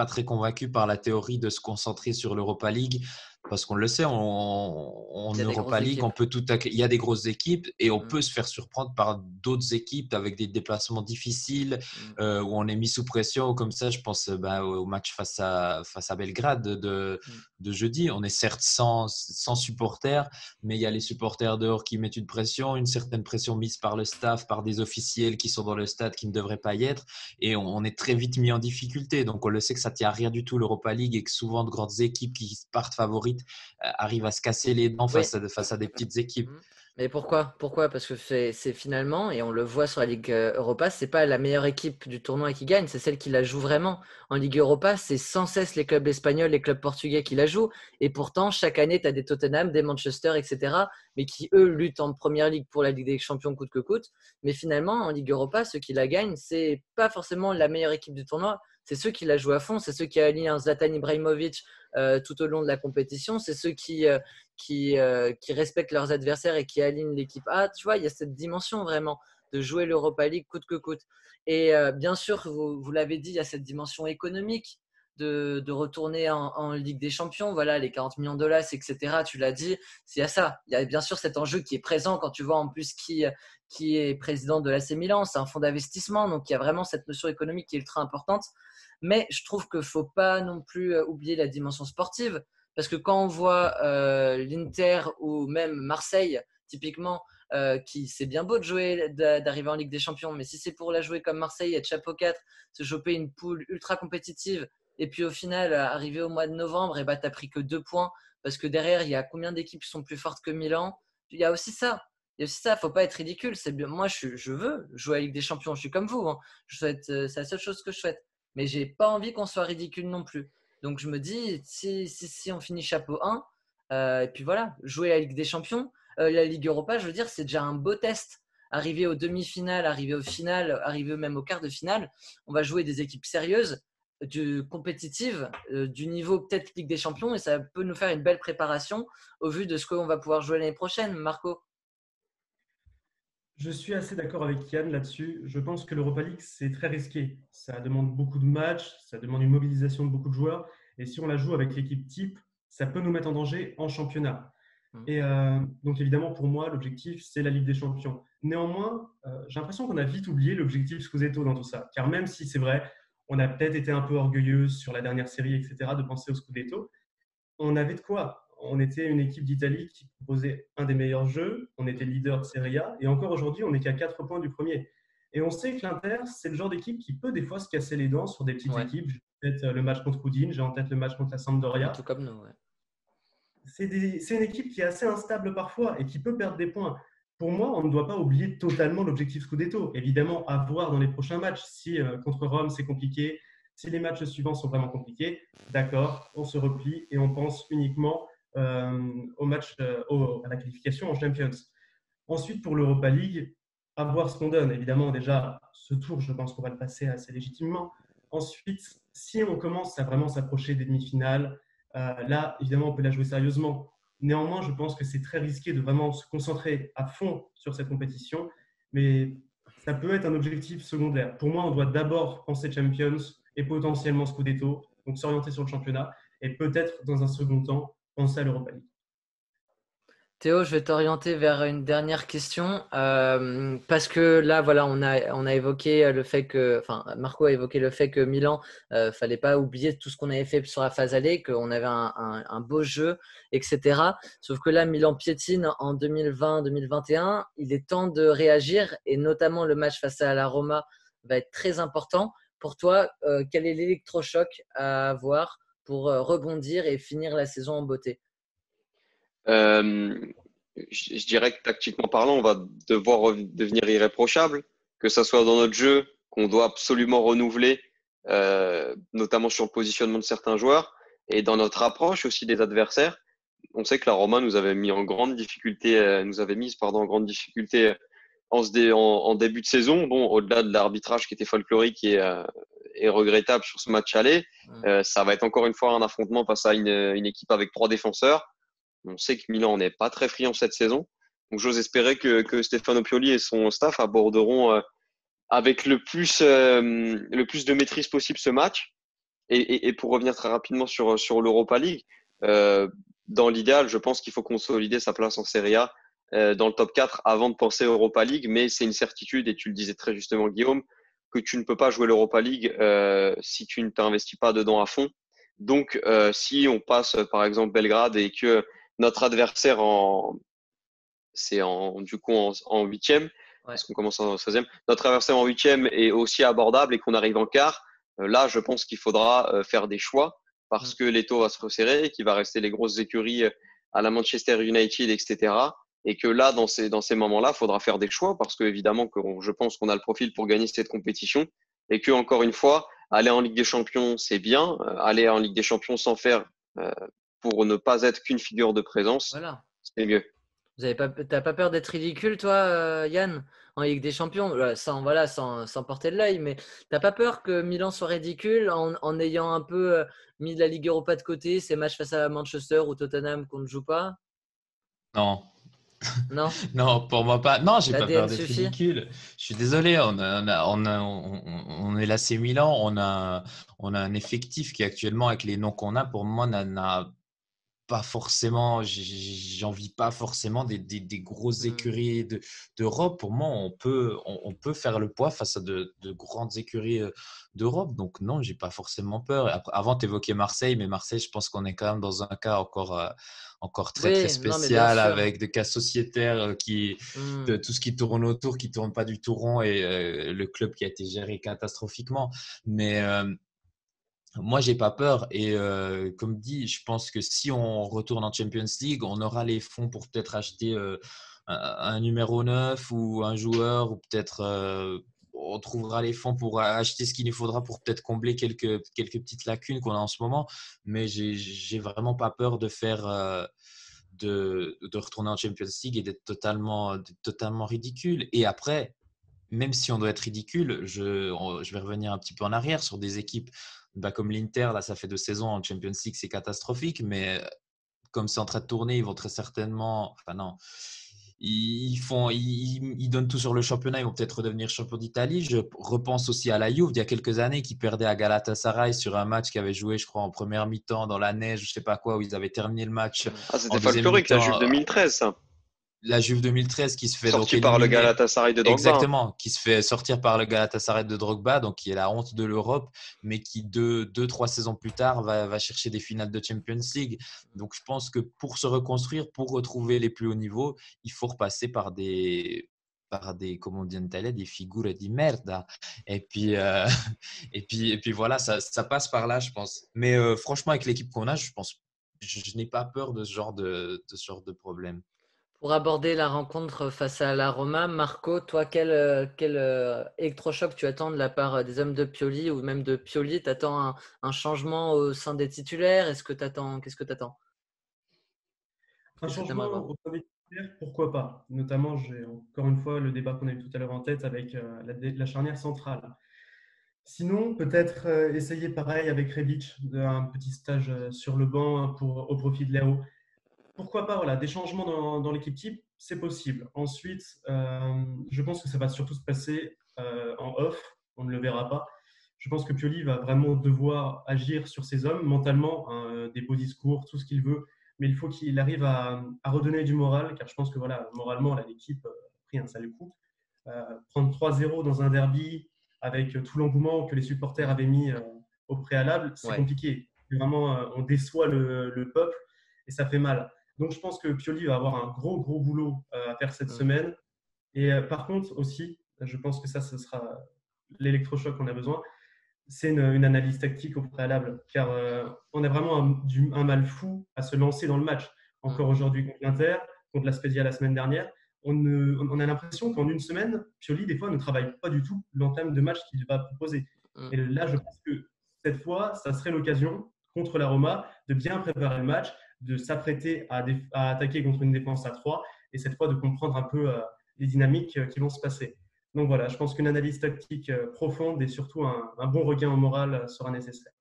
Speaker 3: très convaincu par la théorie de se concentrer sur l'Europa League. Parce qu'on le sait, en
Speaker 1: Il y a des
Speaker 3: Europa
Speaker 1: grosses
Speaker 3: League,
Speaker 1: équipes.
Speaker 3: il y a des grosses équipes et on peut se faire surprendre par d'autres équipes avec des déplacements difficiles où on est mis sous pression. Comme ça, je pense au match face à Belgrade de jeudi. On est certes sans supporters, mais il y a les supporters dehors qui mettent une certaine pression mise par le staff, par des officiels qui sont dans le stade qui ne devraient pas y être. Et on est très vite mis en difficulté. Donc, on le sait que ça ne tient à rien du tout l'Europa League et que souvent de grandes équipes qui partent favorites arrivent à se casser les dents
Speaker 1: Oui.
Speaker 3: face à des petites équipes.
Speaker 1: Mais pourquoi? Pourquoi? Parce que c'est finalement, et on le voit sur la Ligue Europa, c'est pas la meilleure équipe du tournoi qui gagne, c'est celle qui la joue vraiment. En Ligue Europa, c'est sans cesse les clubs espagnols, les clubs portugais qui la jouent. Et pourtant, chaque année, tu as des Tottenham, des Manchester, etc. Mais qui, eux, luttent en première ligue pour la Ligue des Champions coûte que coûte. Mais finalement, en Ligue Europa, ceux qui la gagnent, c'est pas forcément la meilleure équipe du tournoi. C'est ceux qui la jouent à fond, c'est ceux qui alignent un Zlatan Ibrahimovic tout au long de la compétition, c'est ceux qui respectent leurs adversaires et qui alignent l'équipe A. Tu vois, il y a cette dimension vraiment de jouer l'Europa League coûte que coûte. Et bien sûr, vous l'avez dit, il y a cette dimension économique de retourner en Ligue des Champions. Voilà, les 40 millions de dollars, etc. Tu l'as dit, il y a ça. Il y a bien sûr cet enjeu qui est présent quand tu vois en plus qui est président de l'AC Milan. C'est un fonds d'investissement, donc il y a vraiment cette notion économique qui est ultra importante. Mais je trouve qu'il ne faut pas non plus oublier la dimension sportive. Parce que quand on voit l'Inter ou même Marseille, typiquement, qui c'est bien beau de jouer, d'arriver en Ligue des Champions, mais si c'est pour la jouer comme Marseille, être chapeau 4, se choper une poule ultra compétitive, et puis au final, arriver au mois de novembre, et bah, tu n'as pris que 2 points, parce que derrière, il y a combien d'équipes qui sont plus fortes que Milan? Il y a aussi ça. Il ne faut pas être ridicule. Moi, je veux jouer à la Ligue des Champions, je suis comme vous. Hein. C'est la seule chose que je souhaite. Mais je n'ai pas envie qu'on soit ridicule non plus. Donc je me dis, si on finit chapeau 1, et puis voilà, jouer la Ligue des Champions, la Ligue Europa, je veux dire, c'est déjà un beau test. Arriver aux demi-finales, arriver au final, arriver même au quart de finale, on va jouer des équipes sérieuses, compétitives, du niveau peut-être Ligue des Champions, et ça peut nous faire une belle préparation au vu de ce qu'on va pouvoir jouer l'année prochaine. Marco?
Speaker 6: Je suis assez d'accord avec Yann là-dessus. Je pense que l'Europa League, c'est très risqué. Ça demande beaucoup de matchs, ça demande une mobilisation de beaucoup de joueurs. Et si on la joue avec l'équipe type, ça peut nous mettre en danger en championnat. Et donc évidemment, pour moi, l'objectif, c'est la Ligue des Champions. Néanmoins, j'ai l'impression qu'on a vite oublié l'objectif Scudetto dans tout ça. Car même si c'est vrai, on a peut-être été un peu orgueilleux sur la dernière série, etc., de penser au Scudetto, on avait de quoi. On était une équipe d'Italie qui proposait un des meilleurs jeux. On était leader de Serie A. Et encore aujourd'hui, on n'est qu'à 4 points du premier. Et on sait que l'Inter, c'est le genre d'équipe qui peut des fois se casser les dents sur des petites équipes. J'ai en tête le match contre Udine, j'ai en tête le match contre la Sampdoria.
Speaker 1: Tout comme nous, ouais.
Speaker 6: C'est une équipe qui est assez instable parfois et qui peut perdre des points. Pour moi, on ne doit pas oublier totalement l'objectif Scudetto. Évidemment, à voir dans les prochains matchs. Si contre Rome, c'est compliqué, si les matchs suivants sont vraiment compliqués, d'accord, on se replie et on pense uniquement au match, à la qualification en Champions. Ensuite, pour l'Europa League, à voir ce qu'on donne. Évidemment, déjà, ce tour, je pense qu'on va le passer assez légitimement. Ensuite, si on commence à vraiment s'approcher des demi-finales, là, évidemment, on peut la jouer sérieusement. Néanmoins, je pense que c'est très risqué de vraiment se concentrer à fond sur cette compétition, mais ça peut être un objectif secondaire. Pour moi, on doit d'abord penser Champions et potentiellement Scudetto, donc s'orienter sur le championnat, et peut-être, dans un second temps, penser à l'Europa League.
Speaker 1: Théo, je vais t'orienter vers une dernière question parce que là, voilà, on a évoqué le fait que, enfin, Marco a évoqué le fait que Milan, fallait pas oublier tout ce qu'on avait fait sur la phase aller, qu'on avait un beau jeu, etc. Sauf que là, Milan piétine en 2020-2021. Il est temps de réagir et notamment le match face à la Roma va être très important. Pour toi, quel est l'électrochoc à avoir pour rebondir et finir la saison en beauté?
Speaker 5: Euh, je dirais que tactiquement parlant, on va devoir devenir irréprochable, que ça soit dans notre jeu qu'on doit absolument renouveler, notamment sur le positionnement de certains joueurs, et dans notre approche aussi des adversaires. On sait que la Roma nous avait mis en grande difficulté, nous avait mise pardon en grande difficulté en début de saison. Bon, au-delà de l'arbitrage qui était folklorique et regrettable sur ce match aller, ça va être encore une fois un affrontement face à une équipe avec trois défenseurs. On sait que Milan n'est pas très friand cette saison. Donc, j'ose espérer que Stefano Pioli et son staff aborderont avec le plus de maîtrise possible ce match. Et pour revenir très rapidement sur l'Europa League, euh, dans l'idéal, je pense qu'il faut consolider sa place en Serie A dans le top 4 avant de penser Europa League. Mais c'est une certitude, et tu le disais très justement, Guillaume, que tu ne peux pas jouer l'Europa League si tu ne t'investis pas dedans à fond. Donc, si on passe par exemple Belgrade et que notre adversaire c'est du coup en huitième,
Speaker 1: Ouais.
Speaker 5: parce qu'on commence en 16e, notre adversaire en huitième est aussi abordable et qu'on arrive en quart, là, je pense qu'il faudra faire des choix parce que l'étau va se resserrer, qu'il va rester les grosses écuries à la Manchester United, etc. Et que là, dans ces moments-là, il faudra faire des choix parce que évidemment, je pense qu'on a le profil pour gagner cette compétition et que, encore une fois, aller en Ligue des Champions, c'est bien. Aller en Ligue des Champions sans faire euh, pour ne pas être qu'une figure de présence,
Speaker 1: Voilà.
Speaker 5: c'est mieux.
Speaker 1: T'as pas peur d'être ridicule, toi, Yann, en Ligue des Champions, sans porter de l'œil, mais t'as pas peur que Milan soit ridicule en ayant un peu mis la Ligue Europa de côté, ces matchs face à Manchester ou Tottenham qu'on ne joue pas?
Speaker 3: Non,
Speaker 1: Non?
Speaker 3: non, pour moi pas. Non, j'ai pas peur
Speaker 1: L'ADN
Speaker 3: d'être
Speaker 1: suffit?
Speaker 3: ridicule. Je suis désolé, on est l'AC Milan, on a un effectif qui actuellement, avec les noms qu'on a, pour moi, n'a pas forcément, j'envie pas forcément des grosses
Speaker 1: Hmm.
Speaker 3: écuries d'Europe. Pour moi, on peut faire le poids face à de grandes écuries d'Europe. Donc non, j'ai pas forcément peur. Avant, tu évoquais Marseille, mais Marseille, je pense qu'on est quand même dans un cas encore très très
Speaker 1: Oui, non, mais bien
Speaker 3: spécial,
Speaker 1: sûr.
Speaker 3: avec des cas sociétaires de
Speaker 1: Hmm.
Speaker 3: tout ce qui tourne autour, qui tourne pas du tout rond, et le club qui a été géré catastrophiquement. Mais moi, j'ai pas peur, et comme dit, je pense que si on retourne en Champions League, on aura les fonds pour peut-être acheter un numéro 9 ou un joueur, ou peut-être on trouvera les fonds pour acheter ce qu'il nous faudra pour peut-être combler quelques petites lacunes qu'on a en ce moment. Mais j'ai vraiment pas peur de faire de retourner en Champions League et d'être totalement ridicule. Et après, même si on doit être ridicule, je vais revenir un petit peu en arrière sur des équipes comme l'Inter. Là, ça fait 2 saisons en Champions League, c'est catastrophique, mais comme c'est en train de tourner, ils vont très certainement. Enfin, non. Ils donnent tout sur le championnat, ils vont peut-être redevenir champion d'Italie. Je repense aussi à la Juve il y a quelques années qui perdait à Galatasaray sur un match qui avait joué, je crois, en première mi-temps dans la neige, je ne sais pas quoi, où ils avaient terminé le match
Speaker 5: Ah,
Speaker 3: en
Speaker 5: c'était
Speaker 3: deuxième
Speaker 5: folklorique, la Juve
Speaker 3: mi-temps.
Speaker 5: 2013, ça.
Speaker 3: La Juve 2013 qui se fait donc
Speaker 5: Sorti par le
Speaker 3: éliminer.
Speaker 5: Galatasaray de Drogba, hein.
Speaker 3: Exactement, qui se fait sortir par le Galatasaray de Drogba, donc qui est la honte de l'Europe, mais qui 2, 3 saisons plus tard va chercher des finales de Champions League. Donc je pense que pour se reconstruire, pour retrouver les plus hauts niveaux, il faut repasser par des, comme on dit en italien, des figure di merda. Et puis, et puis voilà, ça passe par là, je pense. Mais franchement, avec l'équipe qu'on a, je pense, je n'ai pas peur de ce genre de problème.
Speaker 1: Pour aborder la rencontre face à la Roma, Marco, toi, quel électrochoc tu attends de la part des hommes de Pioli ou même de Pioli? T'attends un changement au sein des titulaires? Qu'est-ce que t'attends?
Speaker 6: Un
Speaker 1: Qu'est-ce que t'aimerais
Speaker 6: changement
Speaker 1: voir?
Speaker 6: au sein des titulaires, pourquoi pas? Notamment, j'ai encore une fois le débat qu'on a eu tout à l'heure en tête avec la charnière centrale. Sinon, peut-être essayer pareil avec Rebic, un petit stage sur le banc au profit de Léo. Pourquoi pas, voilà, des changements dans l'équipe type, c'est possible. Ensuite, je pense que ça va surtout se passer en off, on ne le verra pas. Je pense que Pioli va vraiment devoir agir sur ses hommes mentalement, hein, des beaux discours, tout ce qu'il veut, mais il faut qu'il arrive à redonner du moral, car je pense que voilà, moralement, là, l'équipe a pris un sale coup. Prendre 3-0 dans un derby avec tout l'engouement que les supporters avaient mis au préalable, c'est compliqué. Vraiment, on déçoit le peuple et ça fait mal. Donc, je pense que Pioli va avoir un gros boulot à faire cette semaine. Et par contre, aussi, je pense que ça, ce sera l'électrochoc qu'on a besoin. C'est une analyse tactique au préalable, car on a vraiment un mal fou à se lancer dans le match. Encore aujourd'hui contre l'Inter, contre la Spezia la semaine dernière, on a l'impression qu'en une semaine, Pioli, des fois, ne travaille pas du tout l'entame de match qu'il va proposer. Et là, je pense que cette fois, ça serait l'occasion, contre la Roma, de bien préparer le match, de s'apprêter à attaquer contre une défense à 3, et cette fois, de comprendre un peu les dynamiques qui vont se passer. Donc voilà, je pense qu'une analyse tactique profonde et surtout un bon regain au moral sera nécessaire.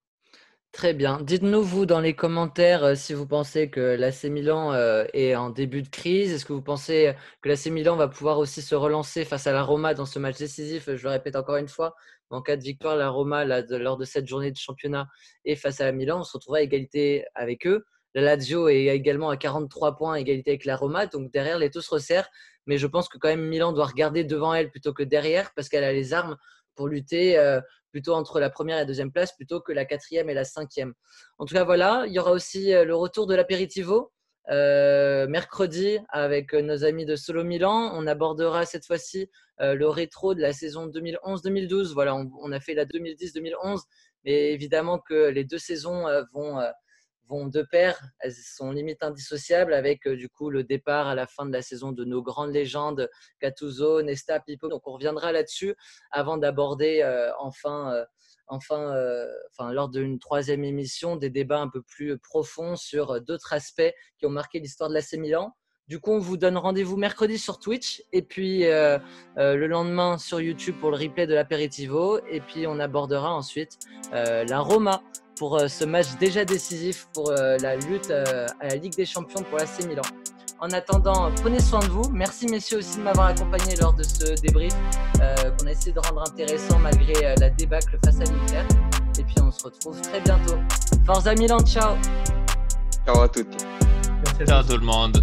Speaker 1: Très bien. Dites-nous, vous, dans les commentaires, si vous pensez que l'AC Milan est en début de crise. Est-ce que vous pensez que l'AC Milan va pouvoir aussi se relancer face à la Roma dans ce match décisif? Je le répète encore une fois, en cas de victoire, la Roma, lors de cette journée de championnat et face à la Milan, on se retrouvera à égalité avec eux. La Lazio est également à 43 points, égalité avec la Roma. Donc derrière, les deux se resserrent. Mais je pense que quand même Milan doit regarder devant elle plutôt que derrière parce qu'elle a les armes pour lutter plutôt entre la première et la deuxième place plutôt que la quatrième et la cinquième. En tout cas, voilà, il y aura aussi le retour de l'apéritivo mercredi avec nos amis de Solo Milan. On abordera cette fois-ci le rétro de la saison 2011-2012. Voilà, on a fait la 2010-2011, mais évidemment que les deux saisons vont de pair, elles sont limite indissociables avec du coup le départ à la fin de la saison de nos grandes légendes Gattuso, Nesta, Pippo. Donc on reviendra là-dessus avant d'aborder lors d'une troisième émission des débats un peu plus profonds sur d'autres aspects qui ont marqué l'histoire de l'AC Milan. Du coup, on vous donne rendez-vous mercredi sur Twitch et puis le lendemain sur YouTube pour le replay de l'apéritivo. Et puis on abordera ensuite la Roma pour ce match déjà décisif pour la lutte à la Ligue des Champions pour l'AC Milan. En attendant, prenez soin de vous. Merci messieurs aussi de m'avoir accompagné lors de ce débrief qu'on a essayé de rendre intéressant malgré la débâcle face à l'Inter. Et puis on se retrouve très bientôt. Forza Milan, ciao.
Speaker 5: Ciao à toutes.
Speaker 3: Ciao tout le monde.